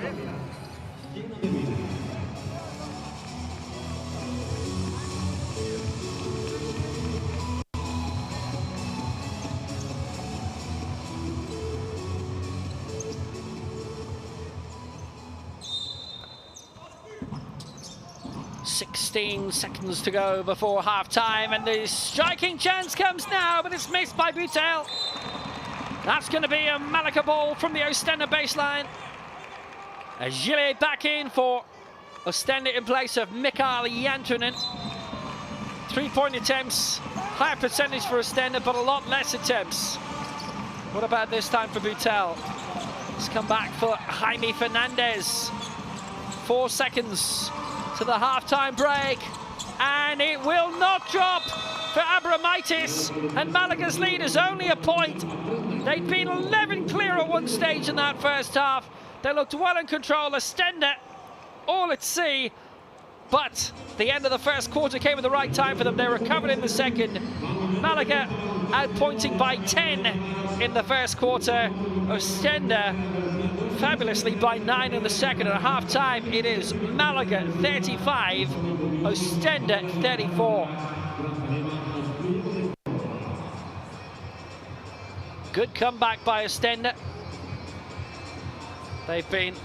16 seconds to go before half-time, and the striking chance comes now, but it's missed by Butel. That's going to be a Malaga ball from the Oostende baseline. Gillet back in for Oostende in place of Mikael Jantunen. 3-point attempts, higher percentage for Oostende, but a lot less attempts. What about this time for Butel? Let's come back for Jaime Fernandez. 4 seconds to the half-time break, and it will not drop for Abramaitis, and Malaga's lead is only a point. They'd been 11 clear at one stage in that first half. They looked well in control. Oostende all at sea, but the end of the first quarter came at the right time for them. They recovered in the second. Malaga outpointing by 10 in the first quarter. Oostende fabulously by 9 in the second. At half-time, it is Malaga 35, Oostende 34. Good comeback by Oostende. They've been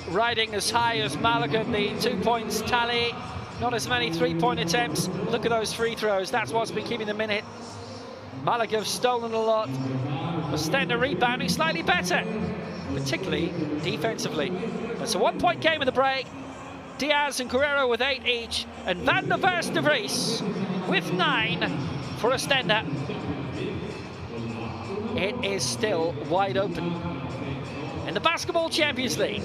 riding as high as Malaga in the 2 points tally. Not as many 3-point attempts. Look at those free throws. That's what's been keeping them in it. Malaga have stolen a lot. Oostende rebounding slightly better, particularly defensively. It's a 1-point game in the break. Diaz and Guerrero with 8 each, and Van der Verst de Vries with 9 for Oostende. It is still wide open in the Basketball Champions League.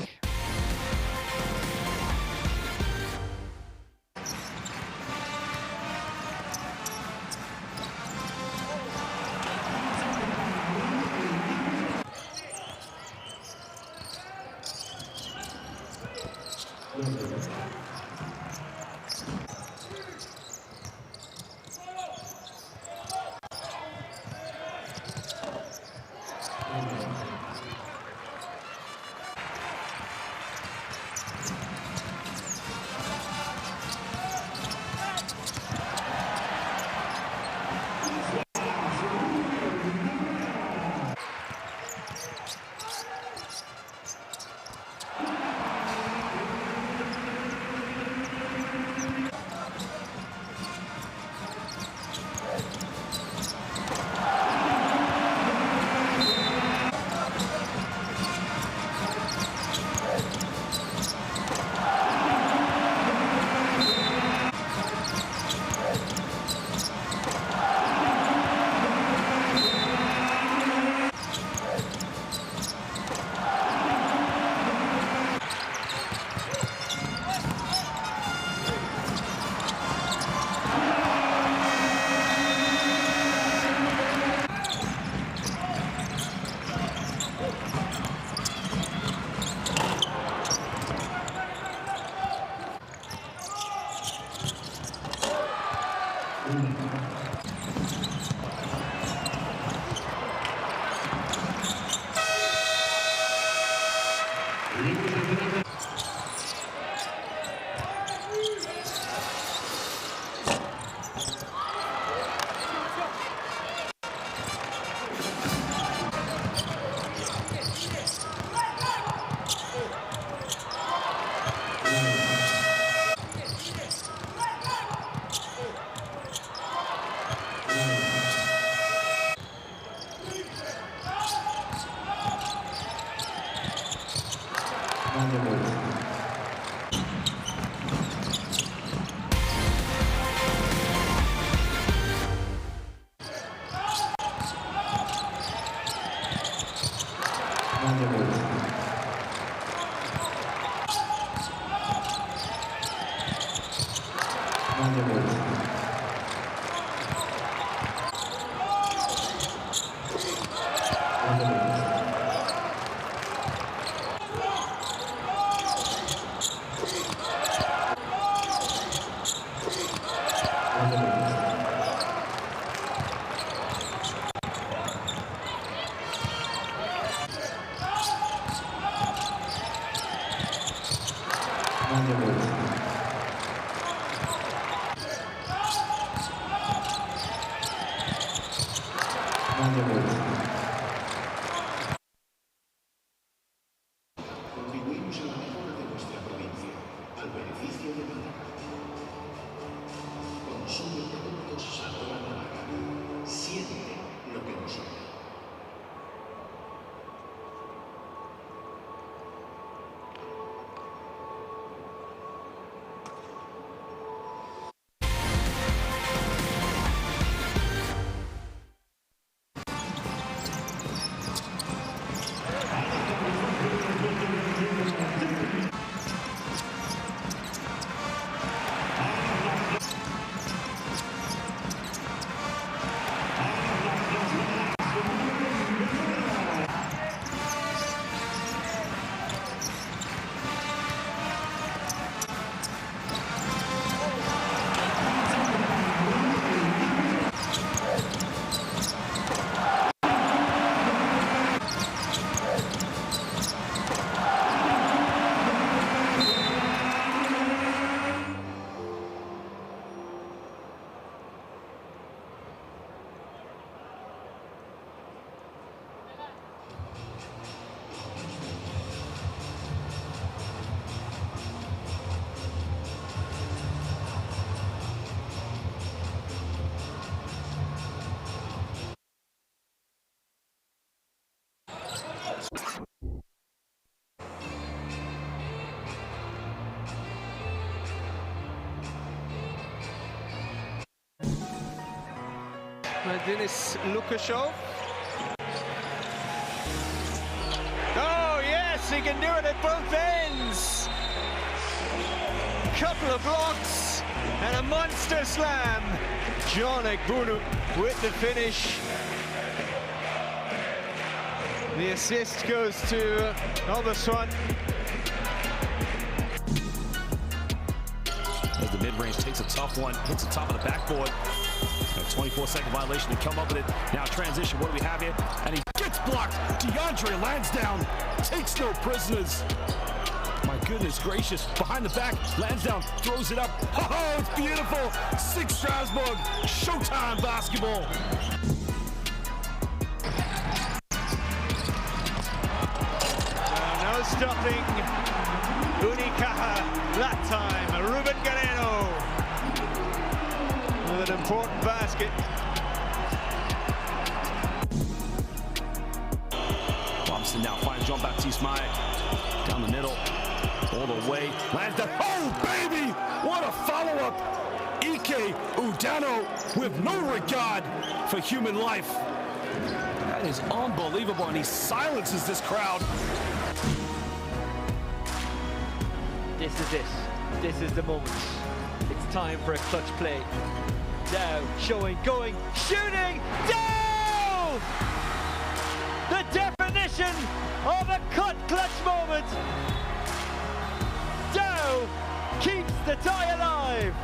Contribuimos a la mejora de nuestra provincia, al beneficio de Málaga. Denis Lukashov. Oh yes, he can do it at both ends. Couple of blocks and a monster slam. John Egbunu with the finish. The assist goes to Alderswan. As the mid-range takes a tough one, hits the top of the backboard. A 24-second violation to come up with it. Now transition, what do we have here? And he gets blocked. DeAndre Lansdowne takes no prisoners. My goodness gracious, behind the back, Lansdowne throws it up. Oh, it's beautiful. 6 Strasbourg, Showtime basketball. No stopping Unicaja that time. Ruben Guerrero with an important basket. Robinson now finds Jean-Baptiste Maille down the middle, all the way. Lansdowne, oh baby, what a follow-up. Ike Udano with no regard for human life. That is unbelievable, and he silences this crowd. This is it. This is the moment. It's time for a clutch play. Dow showing, going, shooting. Dow! The definition of a clutch moment. Dow keeps the tie alive.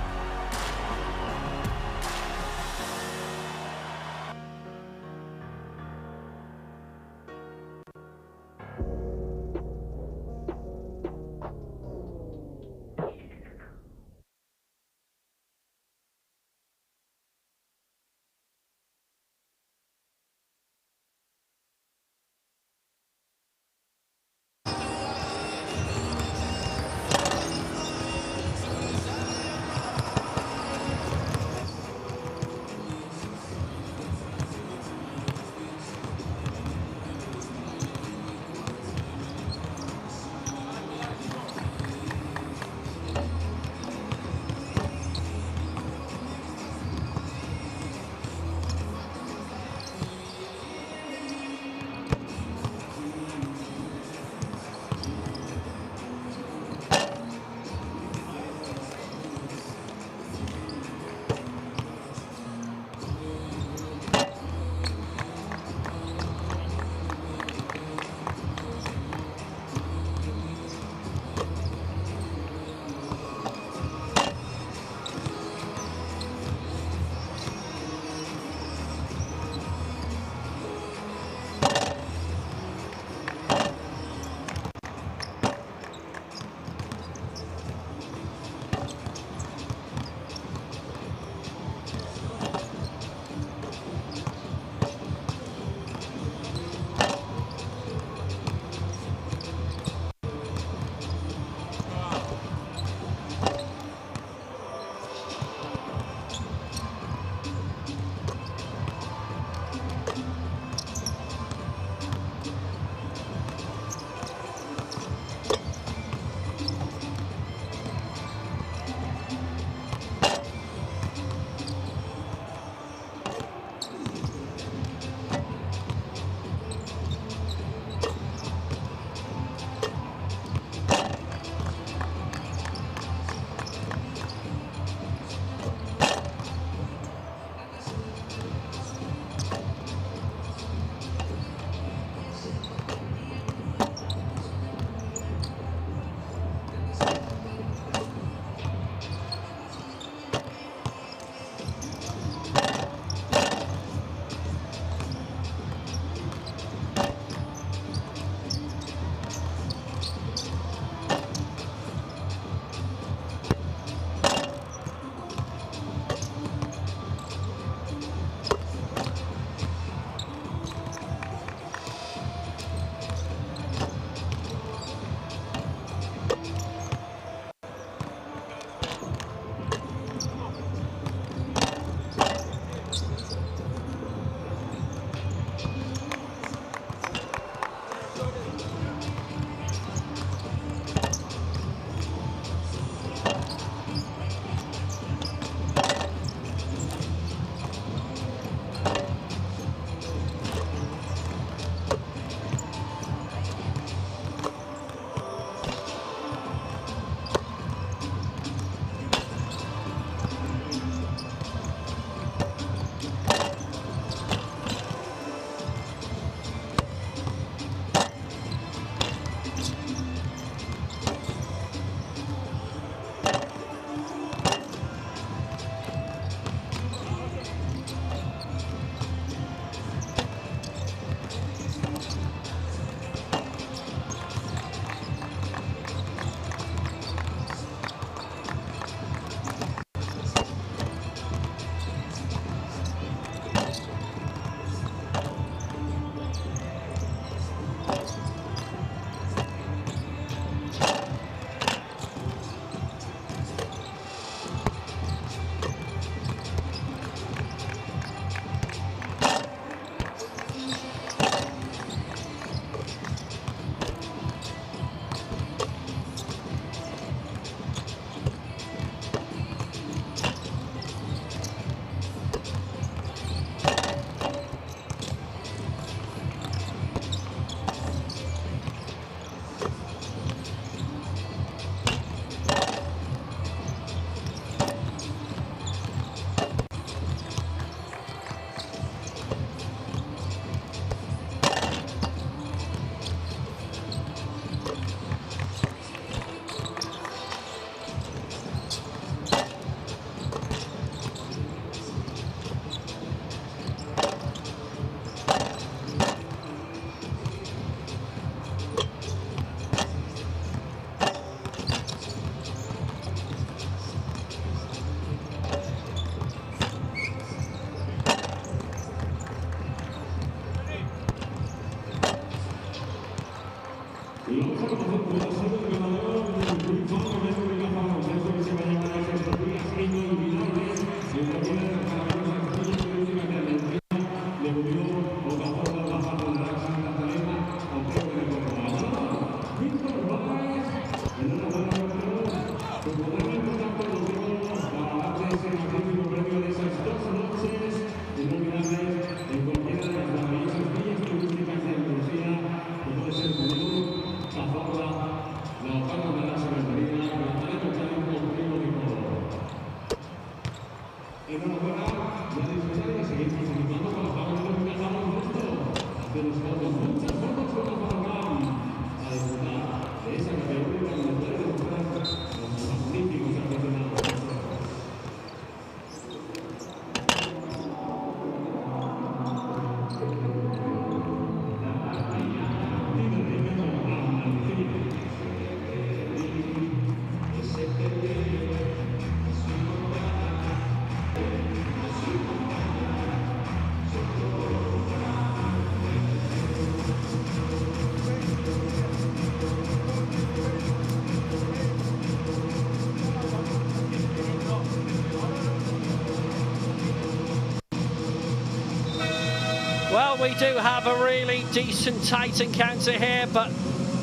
Well, we do have a really decent tight encounter here, but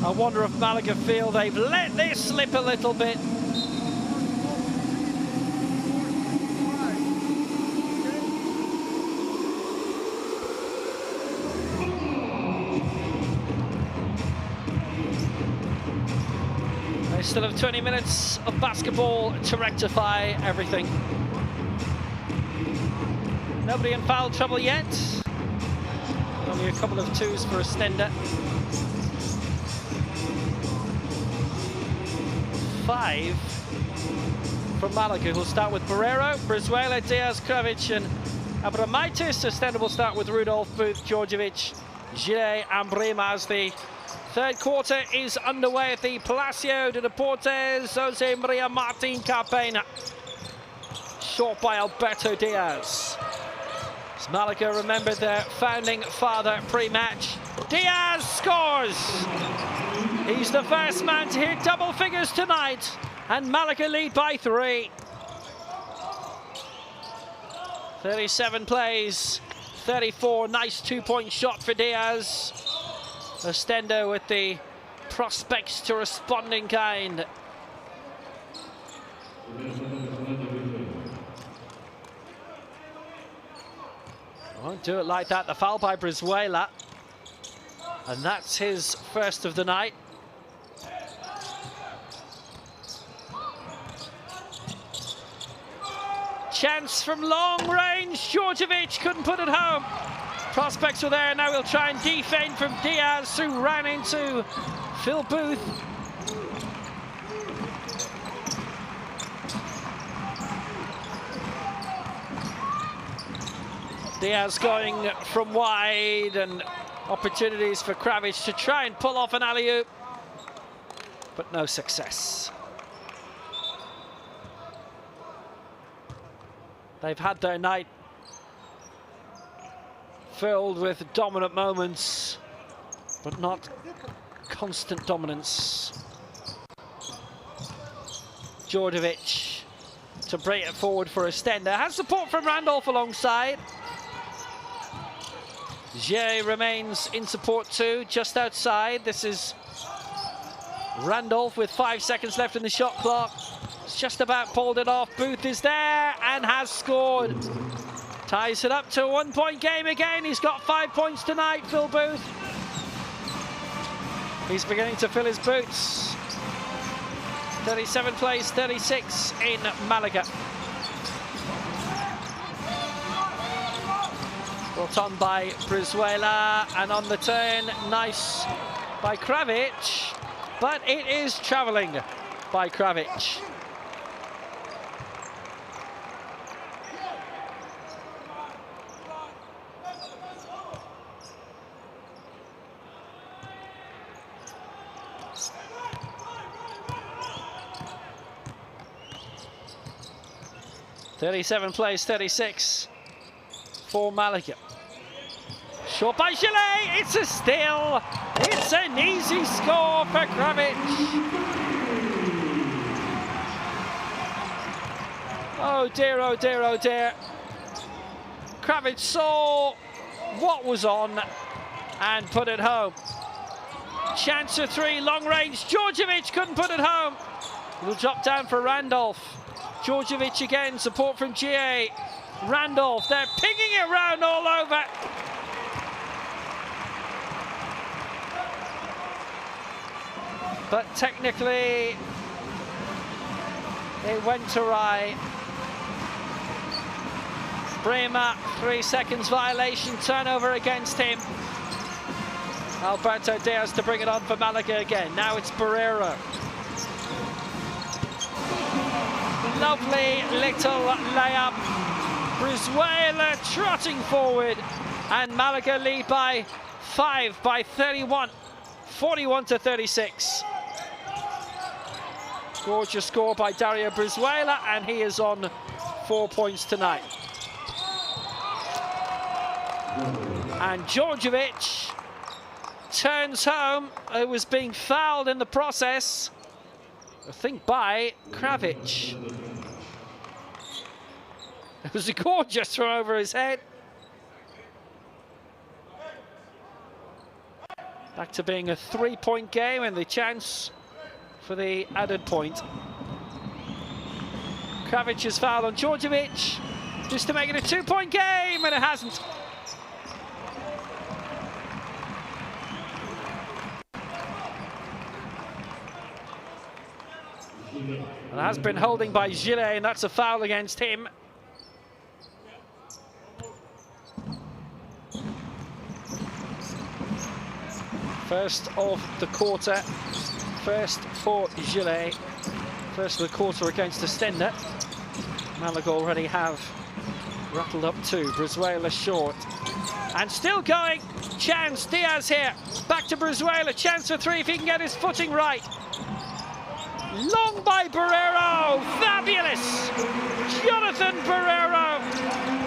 I wonder if Malaga feel they've let this slip a little bit. They still have 20 minutes of basketball to rectify everything. Nobody in foul trouble yet. Only a couple of twos for Oostende. 5 from Malaga, who'll start with Barrero, Brizuela, Diaz, Kravic and Abramaitis. Oostende will start with Rudolf, Booth, Djordjevic, Gillet and Brema as the third quarter is underway at the Palacio de Deportes. Jose Maria Martin Carpena. Shot by Alberto Diaz. As Malaga remember their founding father pre-match. Diaz scores! He's the first man to hit double figures tonight, and Malaga lead by 3. 37 plays, 34, nice two-point shot for Diaz. Oostende with the prospects to respond in kind. Won't do it like that. The foul by Brizuela, and that's his first of the night. Chance from long range. Djordjevic couldn't put it home. Prospects were there. Now he'll try and defend from Diaz, who ran into Phil Booth. Diaz going from wide, and opportunities for Kravic to try and pull off an alley-oop, but no success. They've had their night filled with dominant moments, but not constant dominance. Djordjevic to break it forward for Oostende. Has support from Randolph alongside. Jay remains in support too, just outside. This is Randolph with 5 seconds left in the shot clock. It's just about pulled it off. Booth is there and has scored. Ties it up to a 1-point game again. He's got 5 points tonight, Phil Booth. He's beginning to fill his boots. 37 plays, 36 in Malaga. Brought on by Brizuela, and on the turn, nice by Kravic, but it is travelling by Kravic. .37 plays, 36 for Malaga. Shot by Gillet, it's a steal. It's an easy score for Kravic. Oh dear, oh dear, oh dear. Kravic saw what was on and put it home. Chance of 3, long range. Djordjevic couldn't put it home. It'll drop down for Randolph. Djordjevic again, support from GA. Randolph, they're pinging it round all over. But technically, it went awry. Brema, 3 seconds violation, turnover against him. Alberto Diaz to bring it on for Malaga again. Now it's Barrero. Lovely little layup. Brizuela trotting forward, and Malaga lead by 5 by 31, 41-36. Gorgeous score by Dario Brizuela, and he is on 4 points tonight. And Djordjevic turns home. It was being fouled in the process, I think by Kravic. It was a gorgeous throw over his head. Back to being a 3-point game and the chance for the added point. Kravic's foul on Djordjevic, just to make it a 2-point game, and it hasn't. And has been holding by Gillet, and that's a foul against him. First of the quarter, first for Gillet, first of the quarter against Oostende. Malaga already have rattled up 2. Brizuela short, and still going. Chance, Diaz here, back to Brizuela, chance for 3 if he can get his footing right. Long by Barrero, fabulous! Jonathan Barrero,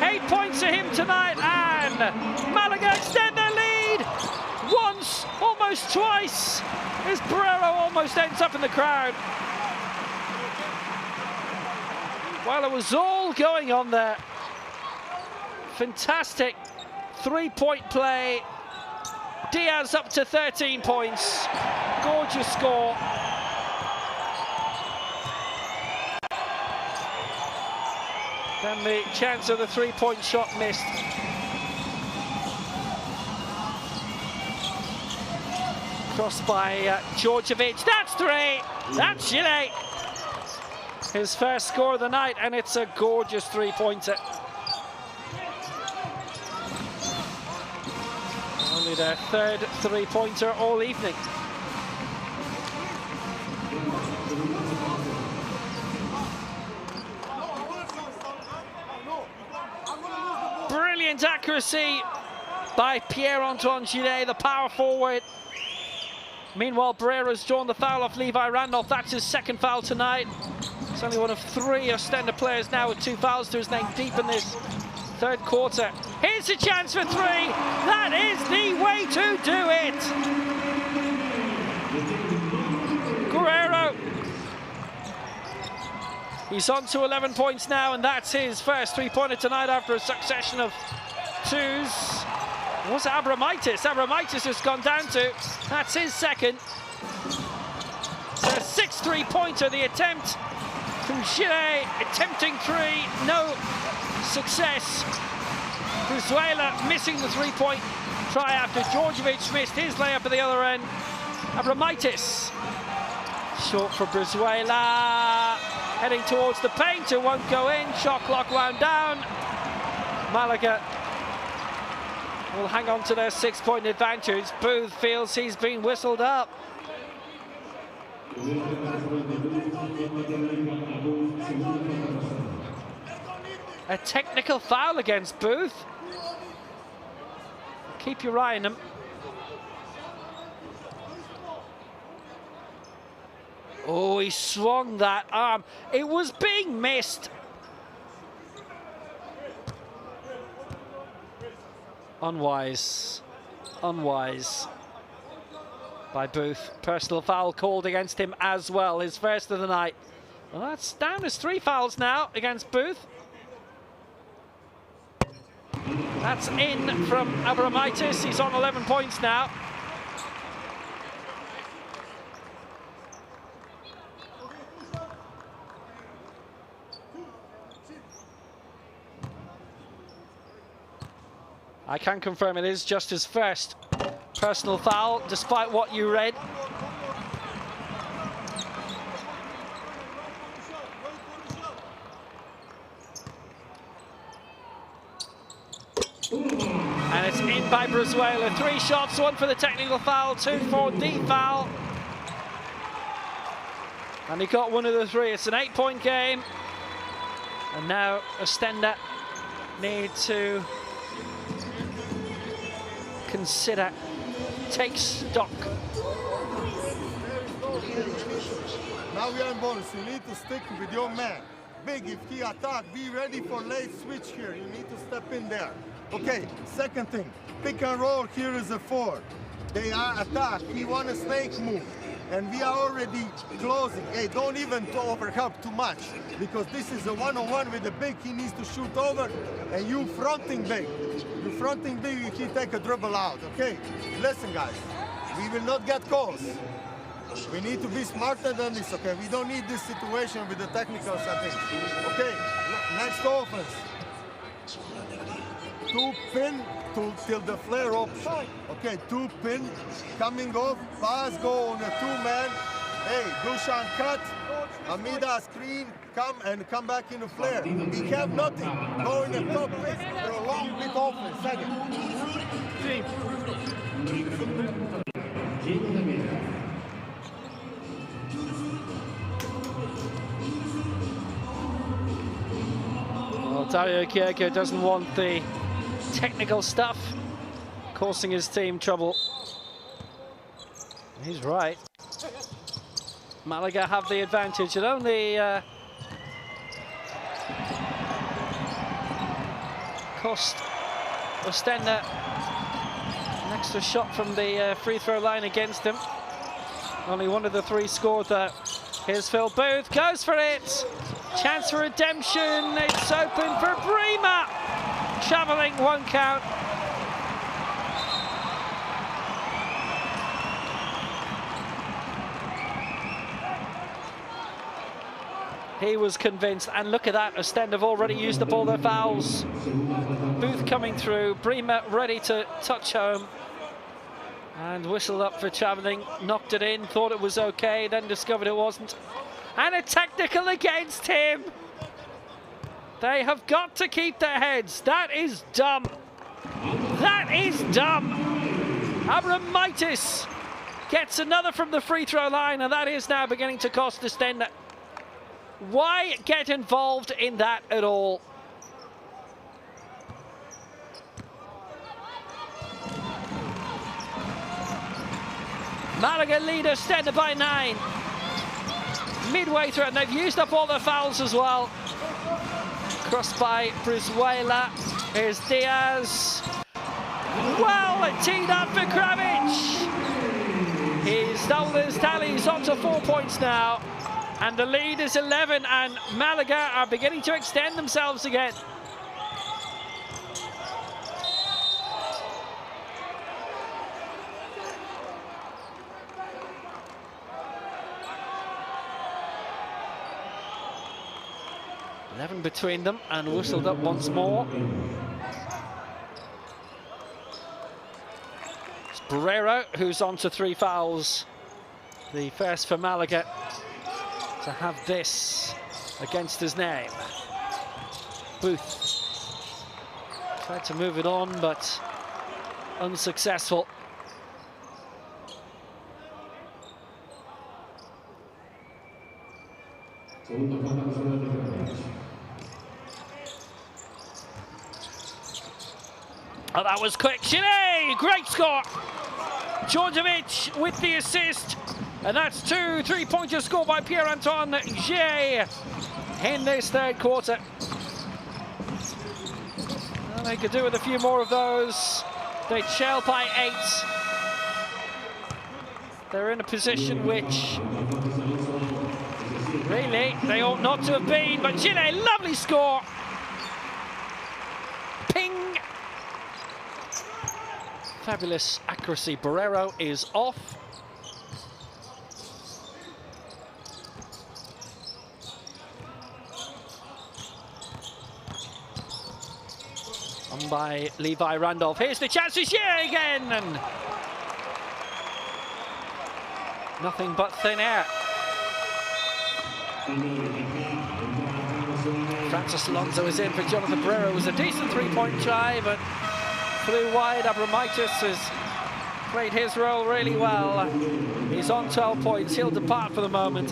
8 points to him tonight, and Malaga extend their lead once, almost twice, as Barrero almost ends up in the crowd. Well, it was all going on there. Fantastic 3-point play. Diaz up to 13 points. Gorgeous score. Then the chance of the 3-point shot missed. Crossed by Djordjevic. That's 3. That's Gillet. His first score of the night, and it's a gorgeous 3-pointer. Only their 3rd 3-pointer all evening. Brilliant accuracy by Pierre-Antoine Gillet, the power forward. Meanwhile, Barrero's drawn the foul off Levi Randolph. That's his 2nd foul tonight. He's only one of 3 Oostende players now with 2 fouls to his name deep in this 3rd quarter. Here's a chance for 3. That is the way to do it. Guerrero. He's on to 11 points now, and that's his first 3-pointer tonight after a succession of 2s. Was it Abramitis? Abramitis has gone down to. That's his 2nd. It's a 6th 3-pointer. The attempt from Gillet, attempting 3, no success. Brizuela missing the 3-point try after Djordjevic missed his layup at the other end. Abramitis short for Brizuela, heading towards the paint. It won't go in. Shot clock wound down. Malaga will hang on to their 6-point advantage. Booth feels he's been whistled up. A technical foul against Booth. Keep your eye on him. Oh, he swung that arm. It was being missed. Unwise. Unwise by Booth. Personal foul called against him as well. His first of the night. Well, that's down as 3 fouls now against Booth. That's in from Abramitis. He's on 11 points now. I can confirm it is just his first personal foul, despite what you read. And it's in by Brizuela. 3 shots, 1 for the technical foul, 2 for the foul. And he got 1 of the 3. It's an 8-point game. And now Oostende need to consider, take stock. Now we are in bonus. You need to stick with your man. Big, if he attack, be ready for late switch here. You need to step in there. Okay, second thing, pick and roll here is a 4. They are attack. He want a snake move. And we are already closing. Hey, don't even overhelp too much, because this is a one-on-one with the big. He needs to shoot over, and you fronting big. You fronting big, he take a dribble out, okay? Listen, guys. we will not get calls. We need to be smarter than this, okay? We don't need this situation with the technical settings. Okay, next offense. 2 pin till the flare up. Okay, 2 pin coming off, pass, go on a 2-man. Hey, Dushan cut, Amida screen, come back in the flare. We have nothing. Go in the top pitch for a long big offense. Second. Well, Dario Kierko doesn't want the technical stuff causing his team trouble. He's right. Malaga have the advantage. It only cost Oostende an extra shot from the free throw line against him. Only one of the 3 scored that. Here's Phil Booth, goes for it. Chance for redemption. It's open for Bremer. Travelling, 1 count. He was convinced, and look at that, Oostende have already used up all their fouls. Booth coming through, Bremer ready to touch home. And whistled up for travelling, knocked it in, thought it was okay, then discovered it wasn't. And a technical against him. They have got to keep their heads. That is dumb. That is dumb. Abramitis gets another from the free throw line, and that is now beginning to cost Oostende. Why get involved in that at all? Malaga lead Oostende by 9. Midway through, and they've used up all their fouls as well. Crossed by Brizuela. Here's Diaz. Well, teed up for Kravic. He's doubled his tally. He's on to 4 points now. And the lead is 11, and Malaga are beginning to extend themselves again. Eleven between them, and whistled up once more. It's Barrero who's on to 3 fouls. The first for Malaga to have this against his name. Booth tried to move it on, but unsuccessful. Oh, that was quick. Chile, great score. Djordjevic with the assist. And that's 2 3-pointers scored by Pierre-Antoine Jay in this 3rd quarter. Well, they could do with a few more of those. They trail by 8. They're in a position which really they ought not to have been, but Chile, lovely score. Ping. Fabulous accuracy. Barrero is off. On by Levi Randolph. Here's the chance to share again, and nothing but thin air. Francis Alonso is in for Jonathan Barrero. It was a decent 3-point try, but flew wide. Abramitis has played his role really well. He's on 12 points. He'll depart for the moment.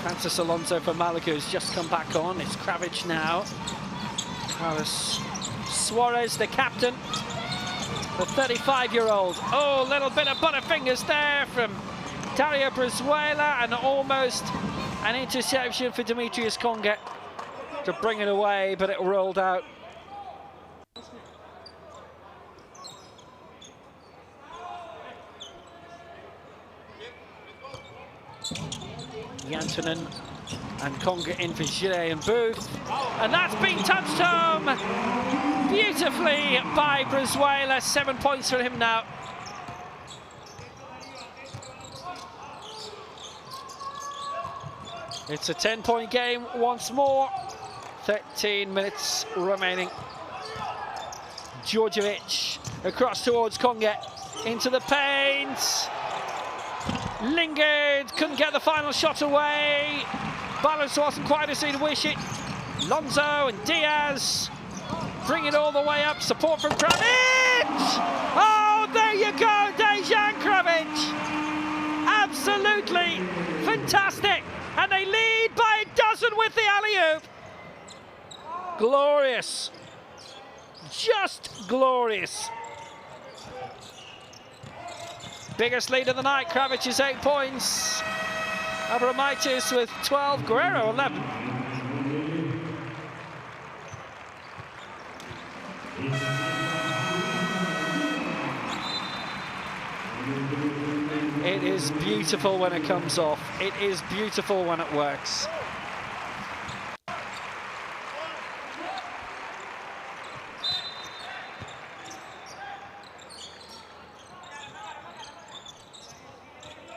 Francis Alonso for Malaga has just come back on. It's Kravic now. Carlos Suarez, the captain, the 35-year-old. Oh, little bit of butterfingers there from Dario Brizuela, and almost an interception for Demetrius Conga. to bring it away, but it rolled out. Jantunen and Conga in for Gillet and Booth. And that's been touched home beautifully by Brizuela. 7 points for him now. It's a 10-point game once more. 13 minutes remaining. Djordjevic across towards Conga, into the paint. Lingered, couldn't get the final shot away. Balance wasn't quite as he'd wish it. Lonzo and Diaz bring it all the way up. Support from Kravic. Oh, there you go, Dejan Kravic. Absolutely fantastic. And they lead by a dozen with the alley-oop. Glorious. Just glorious. Biggest lead of the night. Kravic is 8 points. Abromaitis with 12. Guerrero 11. It is beautiful when it comes off. It is beautiful when it works.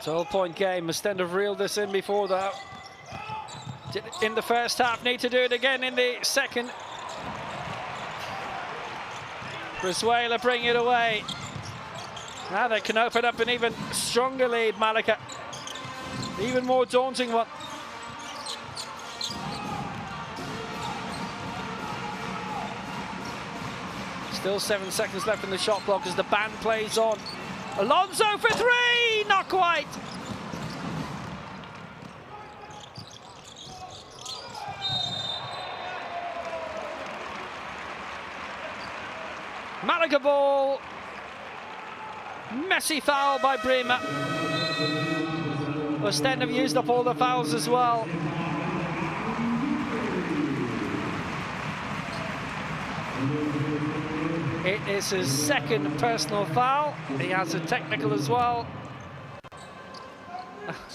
12-point game. Oostende have reeled this in before that. In the first half, need to do it again in the second. Brizuela bring it away. Now they can open up an even stronger lead, Malaga. Even more daunting one. Still 7 seconds left in the shot clock as the band plays on. Alonso for three, not quite. Malaga ball. Messy foul by Bremer. Oostende have used up all the fouls as well. It is his second personal foul. He has a technical as well.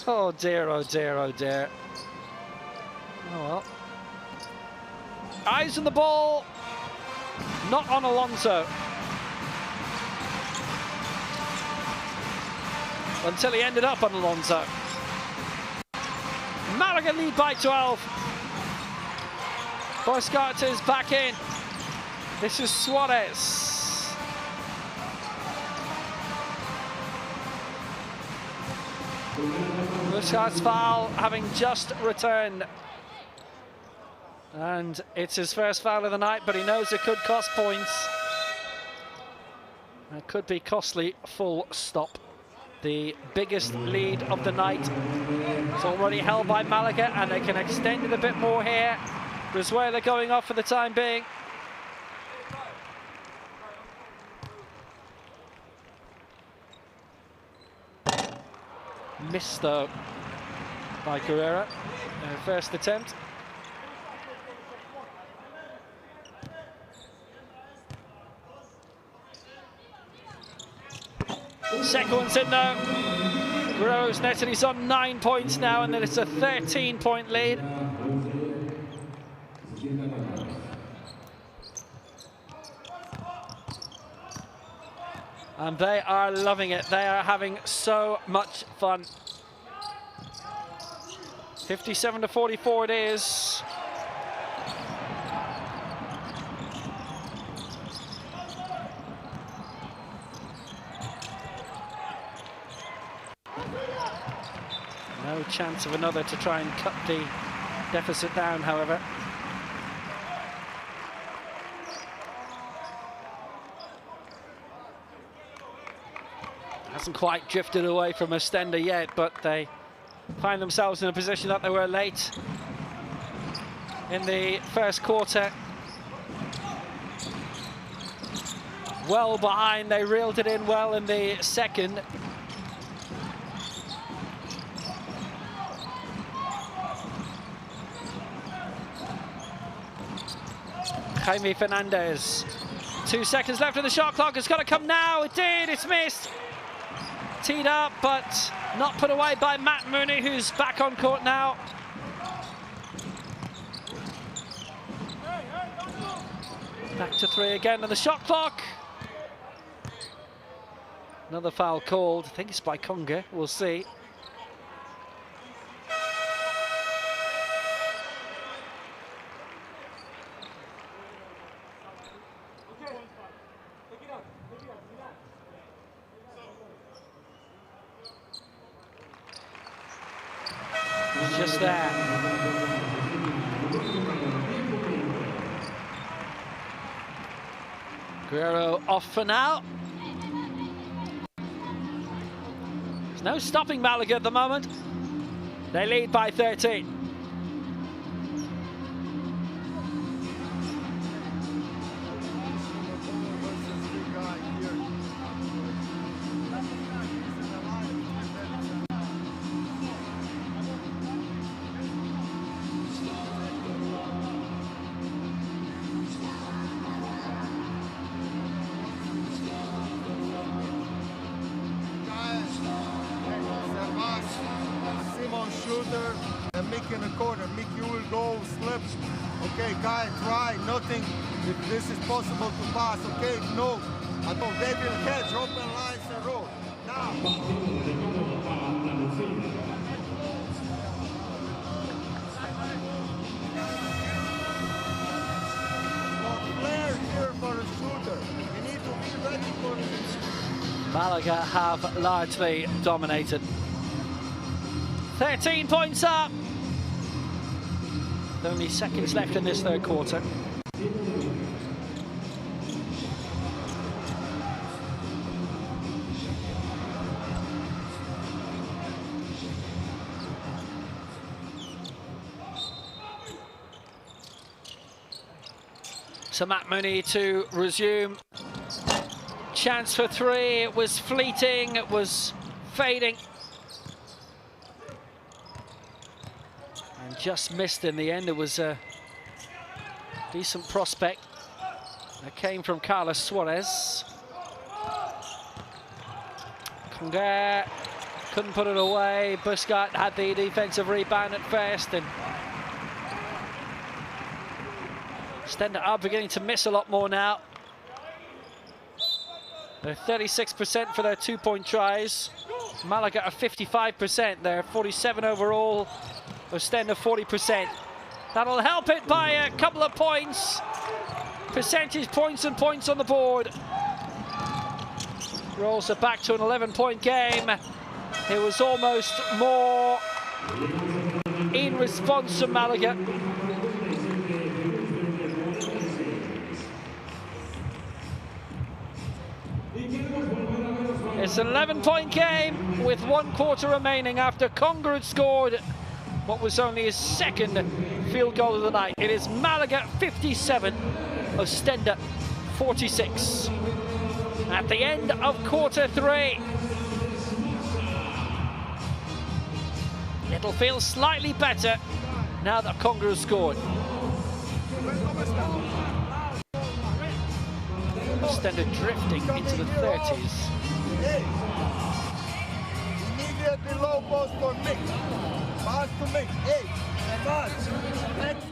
Oh dear, oh dear, oh dear. Oh well. Eyes on the ball. Not on Alonso. Until he ended up on Alonso. Malaga lead by 12. Boscart is back in. This is Suarez. Busquets foul having just returned. And it's his first foul of the night, but he knows it could cost points. It could be costly, full stop. The biggest lead of the night. It's already held by Malaga, and they can extend it a bit more here. Brizuela going off for the time being. Missed though by Guerrero. First attempt. Second one's in now. Guerrero's netted. He's on 9 points now, and then it's a 13-point lead. And they are loving it. They are having so much fun. 57-44 it is. No chance of another to try and cut the deficit down, however. Hasn't quite drifted away from Oostende yet, but they find themselves in a position that they were late in the first quarter. Well behind, they reeled it in well in the second. Jaime Fernandez. 2 seconds left of the shot clock. It's got to come now. It did. It's missed. Teed up, but not put away by Matt Mooney, who's back on court now. Back to 3 again on the shot clock. Another foul called. I think it's by Conga. We'll see. Just there. Guerrero off for now. There's no stopping Malaga at the moment. They lead by 13. Shooter and making a corner. Mick, you will go slip. Okay, guy, try nothing. If this is possible to pass, okay, no. I know they will catch open lines and roll. Now. Flare here for a shooter. We need to be ready for it. Malaga have largely dominated. 13 points up. Only seconds left in this third quarter. So Matt Mooney to resume. Chance for 3. It was fleeting. It was fading. And just missed in the end. It was a decent prospect that came from Carlos Suarez. Conga couldn't put it away. Busquets had the defensive rebound at first, and Oostende are beginning to miss a lot more now. They're 36% for their 2-point tries. Malaga are 55%. They're 47 overall. Oostende 40%. That'll help it by a couple of points. Percentage points and points on the board. Rolls it back to an 11-point game. It was almost more in response to Malaga. It's an 11-point game with 1 quarter remaining after Conga had scored what was only his second field goal of the night. It is Malaga 57, Oostende 46. At the end of quarter 3. It'll feel slightly better now that Conga has scored. Oostende drifting into the 30s. Immediately low post for Mick. Pass to Mick. Hey, pass. Next.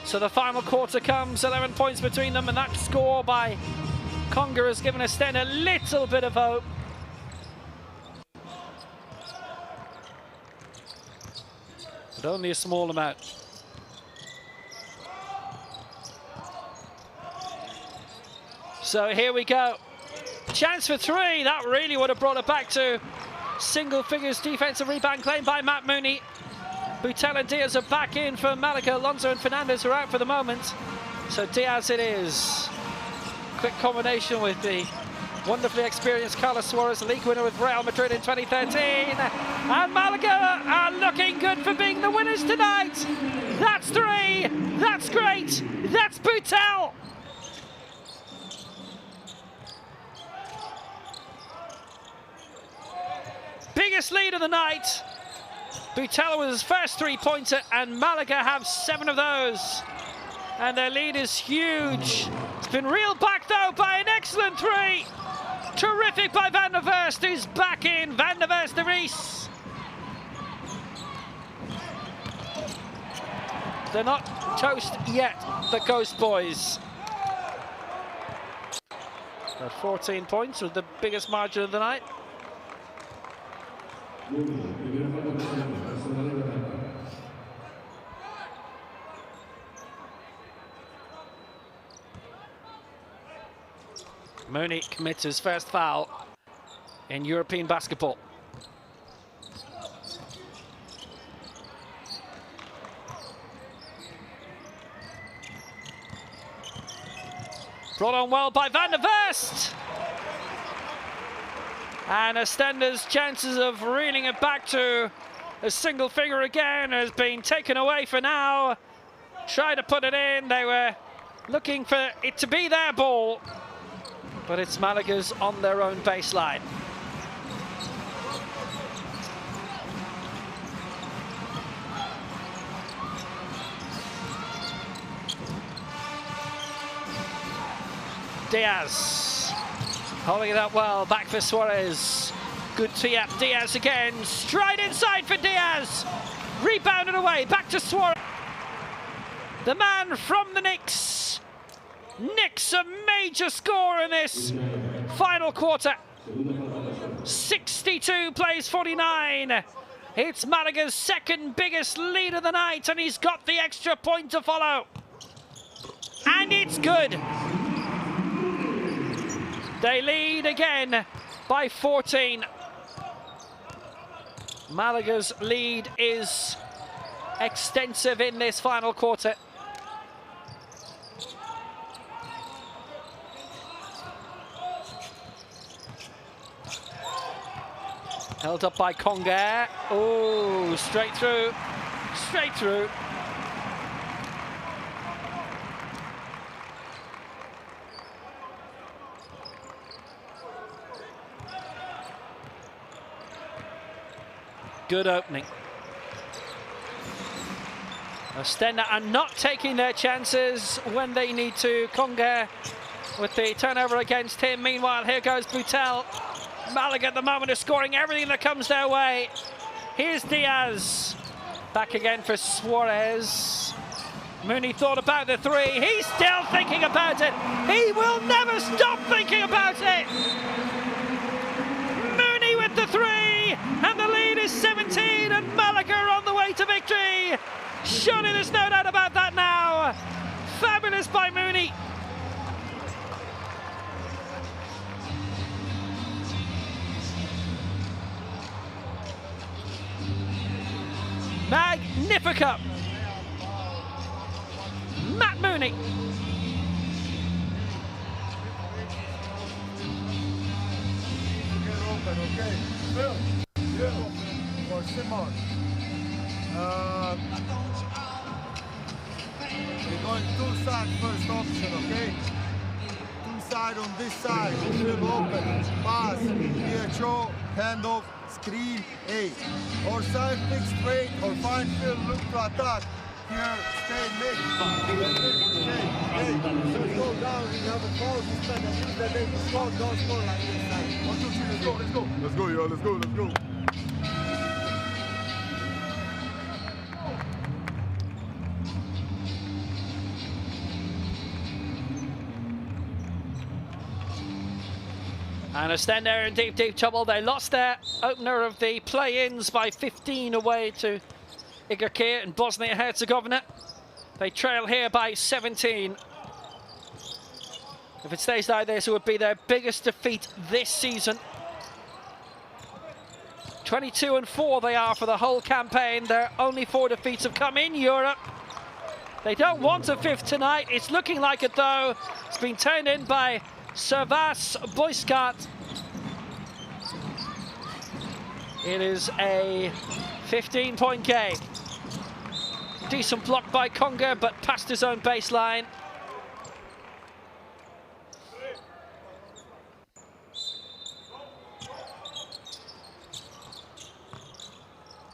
So the final quarter comes, 11 points between them, and that score by Conga has given Oostende a little bit of hope. But only a small amount. So here we go. Chance for three. That really would have brought it back to single figures. Defensive rebound claim by Matt Mooney. Boutel and Diaz are back in for Malaga. Alonso and Fernandez are out for the moment. So Diaz it is. Quick combination with the wonderfully experienced Carlos Suarez, league winner with Real Madrid in 2013. And Malaga are looking good for being the winners tonight. That's three. That's great. That's Boutel. Biggest lead of the night. Boutel with his first three-pointer, and Malaga have 7 of those. And their lead is huge. It's been reeled back, though, by an excellent three. Terrific by Van der Verst, who's back in. Van der Verst, de Vries. They're not toast yet, the Ghost Boys. At 14 points with the biggest margin of the night. Mooney commits his first foul in European basketball. Brought on well by Van der Verst. And Oostende's chances of reeling it back to a single figure again has been taken away for now. Try to put it in. They were looking for it to be their ball. But it's Malaga's on their own baseline. Diaz holding it up well, back for Suarez. Good tee up, Diaz again, straight inside for Diaz. Rebounded away, back to Suarez. The man from the Knicks. Knicks a major score in this final quarter. 62 plays 49. It's Malaga's second biggest lead of the night, and he's got the extra point to follow. And it's good. They lead again by 14. Malaga's lead is extensive in this final quarter. Held up by Conga. Oh, straight through. Straight through. Good opening. Oostende are not taking their chances when they need to. Conga with the turnover against him. Meanwhile, here goes Boutel. Malaga at the moment is scoring everything that comes their way. Here's Diaz. Back again for Suarez. Mooney thought about the three. He's still thinking about it. He will never stop thinking about it. Mooney with the three. And the lead is 17. And Malaga are on the way to victory. Surely there's no doubt about that now. Fabulous by Mooney. Magnifica. Matt Mooney. Get open, okay? Phil, for Simon. We're going two side first option, okay? Two side on this side. Phil open. Pass. DHO. Handoff. Screen, A. Or side pick straight, or find Phil, look to attack. Here, stay mid. Hey, just go down, you have a foul, you spend a minute, and then you score, don't score like this. 1, 2, 3, let's go, let's go. Let's go, yo, let's go, let's go. And Oostende are in deep, deep trouble. They lost their opener of the play-ins by 15 away to Igarkir in Bosnia-Herzegovina. They trail here by 17. If it stays like this, it would be their biggest defeat this season. 22-4 they are for the whole campaign. Their only 4 defeats have come in Europe. They don't want a 5th tonight. It's looking like it though. It's been turned in by Servas Boyskat. It is a 15-point game. Decent block by Conga, but past his own baseline.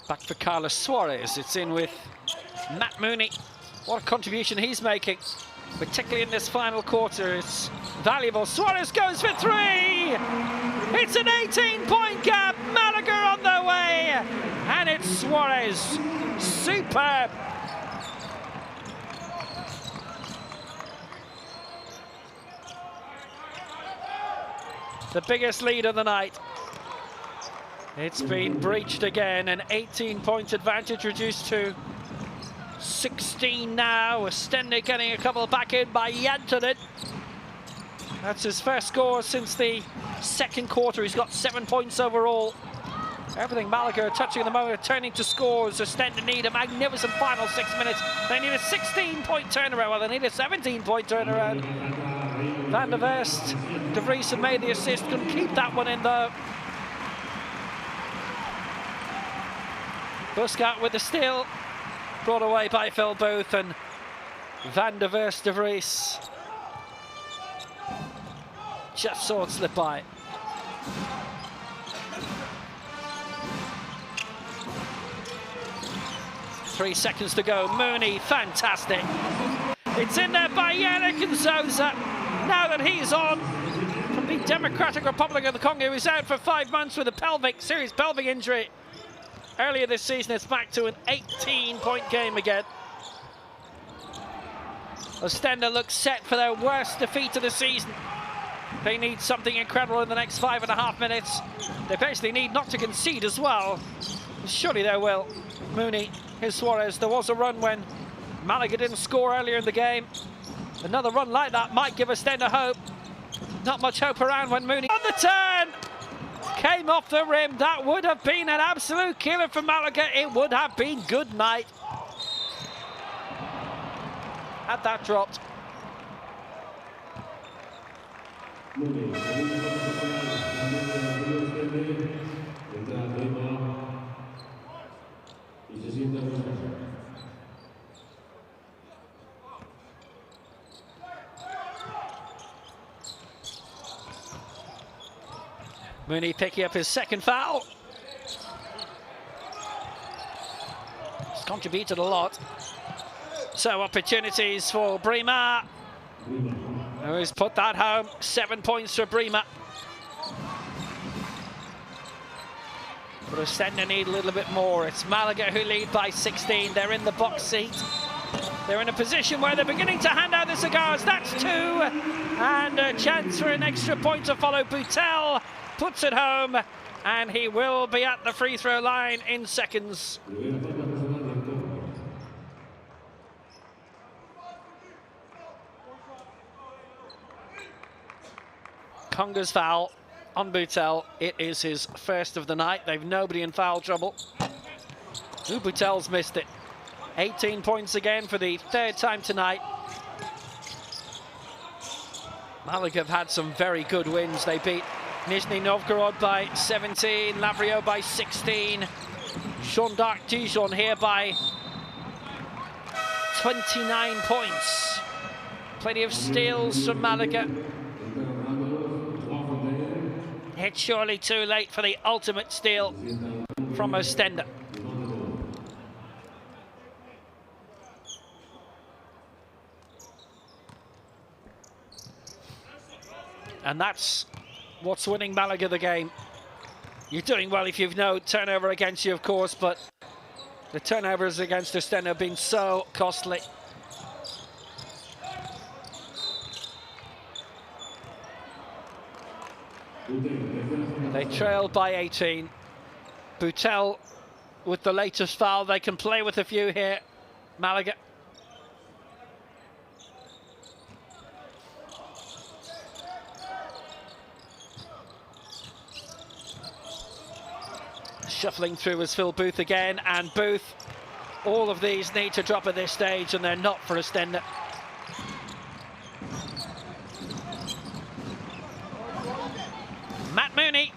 Back for Carlos Suarez. It's in with Matt Mooney. What a contribution he's making, particularly in this final quarter. It's valuable. Suarez goes for 3! It's an 18-point gap. Malaga on their way. And it's Suarez. Superb. The biggest lead of the night. It's been breached again. An 18-point advantage reduced to 16 now. Oostende getting a couple back in by Jantonen. That's his first score since the second quarter. He's got 7 points overall. Everything Malaga are touching at the moment, turning to scores. Oostende need a magnificent final 6 minutes. They need a 16-point turnaround. Well, they need a 17-point turnaround. Van der Verst, De Vries have made the assist. Couldn't keep that one in though. Boyskat with the steal, brought away by Phil Booth, and Van der Verst, De Vries just saw it slip by. Three seconds to go. Mooney, fantastic. It's in there by Yannick Nzosa. Now that he's on from the Democratic Republic of the Congo, he's out for 5 months with a serious pelvic injury. Earlier this season, it's back to an 18-point game again. Oostende looks set for their worst defeat of the season. They need something incredible in the next 5.5 minutes. They basically need not to concede as well. Surely they will. Mooney, here's Suarez. There was a run when Malaga didn't score earlier in the game. Another run like that might give Oostende hope. Not much hope around when Mooney on the turn. Came off the rim. That would have been an absolute killer for Malaga. It would have been good night had that dropped. Mooney picking up his second foul. He's contributed a lot. So opportunities for Brima, who's put that home. 7 points for Brima. But Oostende need a little bit more. It's Malaga who lead by 16. They're in the box seat. They're in a position where they're beginning to hand out the cigars. That's 2. And a chance for an extra point to follow. Boutel puts it home, and he will be at the free throw line in seconds. Conga's foul on Boutel. It is his first of the night. They've nobody in foul trouble. Boutel's missed it. 18 points again for the 3rd time tonight. Malaga have had some very good wins. They beat Nizhny Novgorod by 17, Lavrio by 16, Jeanne d'Arc Dijon here by 29 points. Plenty of steals from Malaga. It's surely too late for the ultimate steal from Oostende. And that's what's winning Malaga the game. You're doing well if you've no turnover against you, of course, but the turnovers against Oostende have been so costly. They trail by 18. Boutel with the latest foul. They can play with a few here, Malaga. Shuffling through is Phil Booth again, and Booth, all of these need to drop at this stage, and they're not for Oostende. Matt Mooney.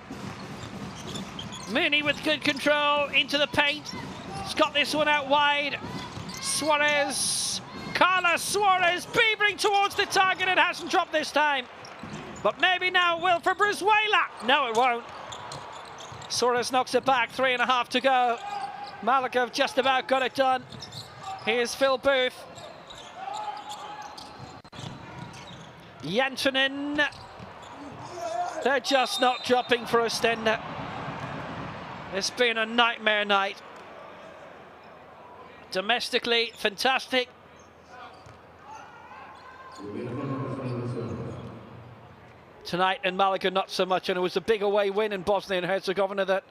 Mooney with good control into the paint. He's got this one out wide. Suarez. Carlos Suarez beavering towards the target. It hasn't dropped this time. But maybe now it will for Brizuela. No, it won't. Suarez knocks it back. 3.5 to go. Malaga have just about got it done. Here's Phil Booth. Jantonen. They're just not dropping for Oostende. It's been a nightmare night. Domestically, fantastic. Tonight in Malaga, not so much, and it was a big away win in Bosnia and Herzegovina that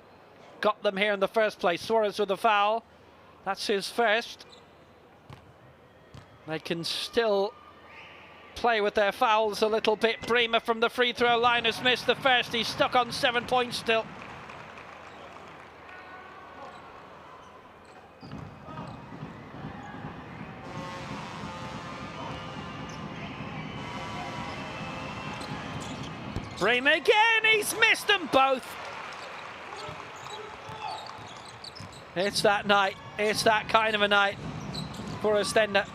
got them here in the first place. Suarez with a foul. That's his first. They can still play with their fouls a little bit. Bremer from the free throw line has missed the first. He's stuck on 7 points still. Bremer again, he's missed them both. It's that night, it's that kind of a night for Oostende.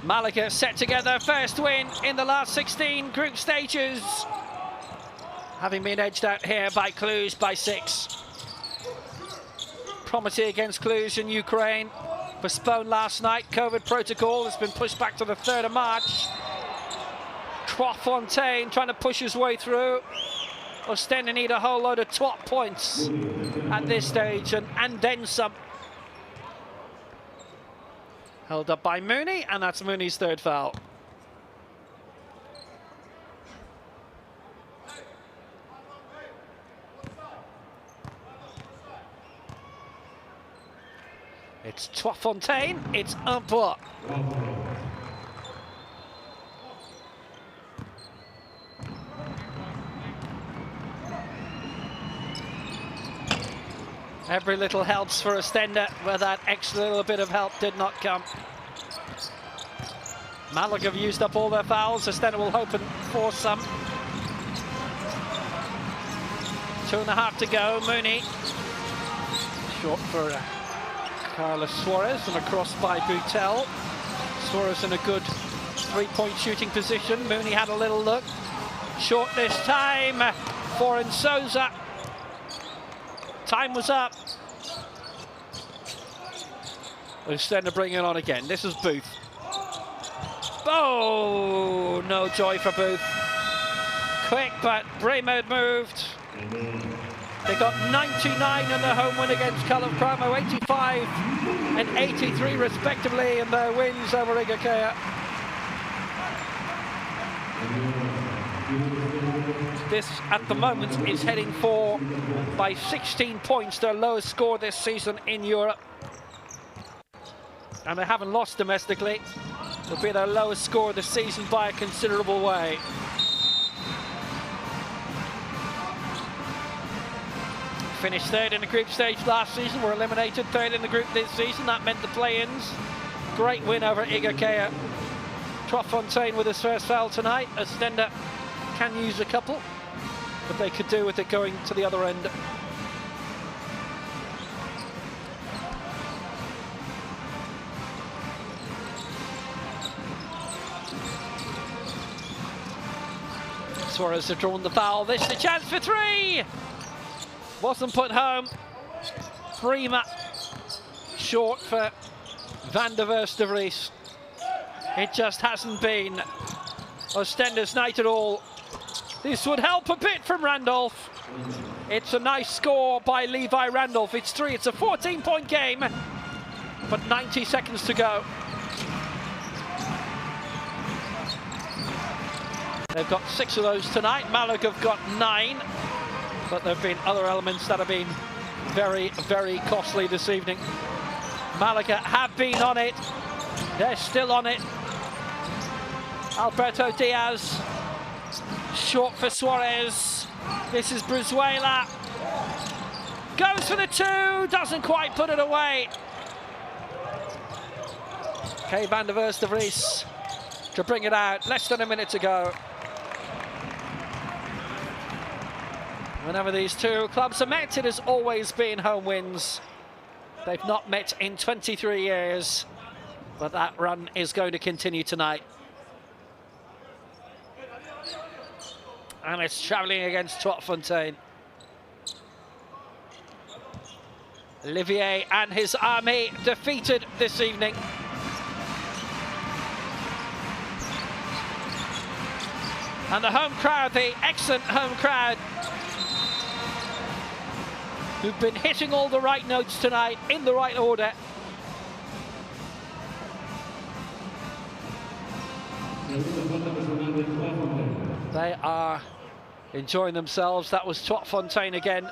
Malaga set together first win in the last 16 group stages, having been edged out here by Cluj by 6. Prometty against Cluj in Ukraine. Postponed last night. COVID protocol has been pushed back to the 3rd of March. Fontaine trying to push his way through. Oostende need a whole load of 12 points at this stage, and then some. Held up by Mooney, and that's Mooney's 3rd foul. It's Fontaine, it's Ampois. Every little helps for Oostende, where that extra little bit of help did not come. Malaga have used up all their fouls. Oostende will hope and force some. 2.5 to go. Mooney. Short for Carlos Suarez, and across by Boutel. Suarez in a good 3-point shooting position. Mooney had a little look. Short this time for Souza. Time was up. Oostende bring it on again. This is Booth. Oh, no joy for Booth. Quick, but Bremer moved. They got 99 in their home win against Calum Cramo, 85 and 83 respectively in their wins over Unicaja. This, at the moment, is heading for, by 16 points, their lowest score this season in Europe. And they haven't lost domestically. It'll be their lowest score this season by a considerable way. Finished 3rd in the group stage last season, were eliminated 3rd in the group this season. That meant the play-ins. Great win over Unicaja. Fontaine with his first foul tonight. Oostende can use a couple, but they could do with it going to the other end. Suarez have drawn the foul. This is a chance for 3. Wasn't put home. Bremer short for Van der Verst de Vries. It just hasn't been Oostende's night at all. This would help a bit from Randolph. It's a nice score by Levi Randolph. It's 3. It's a 14-point game, but 90 seconds to go. They've got 6 of those tonight. Malaga have got 9. But there have been other elements that have been very, very costly this evening. Malaga have been on it. They're still on it. Alberto Diaz. Short for Suarez. This is Brizuela. Goes for the 2. Doesn't quite put it away. Kay van der Vries de Vries to bring it out. Less than a minute to go. Whenever these two clubs have met, it has always been home wins. They've not met in 23 years, but that run is going to continue tonight. And it's travelling against Twatfontein. Olivier and his army defeated this evening. And the home crowd, the excellent home crowd, who've been hitting all the right notes tonight in the right order. They are enjoying themselves. That was Twatfontein again.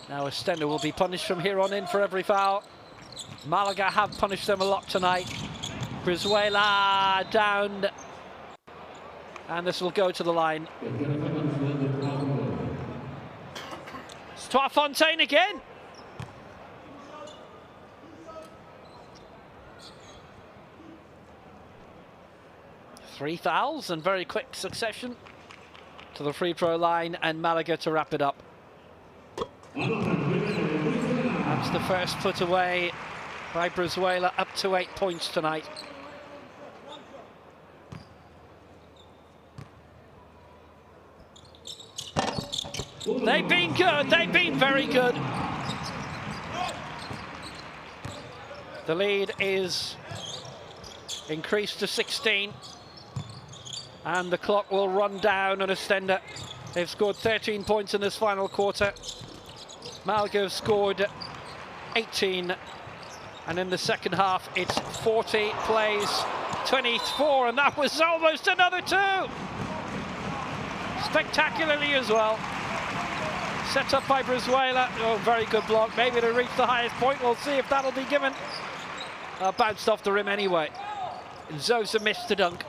Now Oostende will be punished from here on in for every foul. Malaga have punished them a lot tonight. Brizuela down. And this will go to the line. It's Twatfontein again. Three fouls in very quick succession to the free throw line, and Malaga to wrap it up. That's the first put away by Brizuela, up to 8 points tonight. They've been good, they've been very good. The lead is increased to 16. And the clock will run down on Oostende. They've scored 13 points in this final quarter. Malaga have scored 18. And in the second half, it's 40 plays, 24, and that was almost another 2. Spectacularly as well. Set up by Brizuela. Oh, very good block. Maybe to reach the highest point. We'll see if that'll be given. Bounced off the rim anyway. Zosa missed the dunk.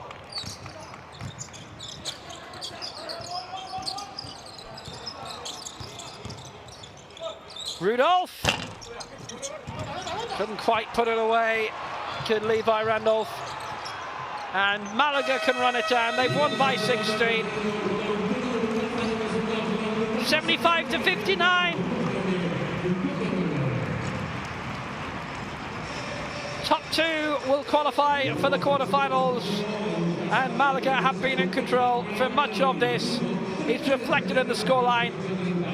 Rudolph couldn't quite put it away. Could Levi Randolph. And Malaga can run it down. They've won by 16. 75 to 59. Top 2 will qualify for the quarterfinals. And Malaga have been in control for much of this. It's reflected in the scoreline.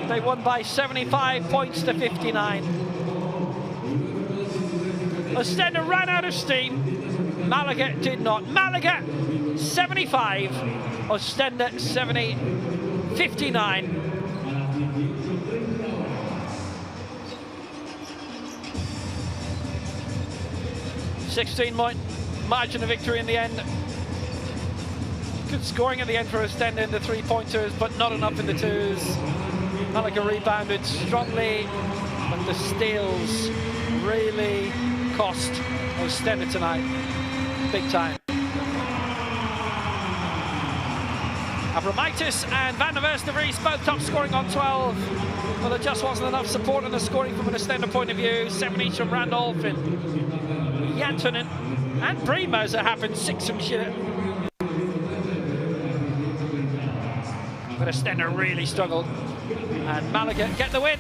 They won by 75 points to 59. Oostende ran out of steam. Malaga did not. Malaga 75, Oostende 70, 59. .16 margin of victory in the end. Good scoring at the end for Oostende in the 3-pointers, but not enough in the 2s. Malaga rebounded strongly, but the steals really cost Oostende tonight, big time. Abromaitis and Van der Vries de Vries both top scoring on 12. Well, there just wasn't enough support in the scoring from an Oostende point of view. 7 each from Randolph and Jantonen and Primo, as it happened, 6 from Schiller. But Oostende really struggled. And Malaga get the win.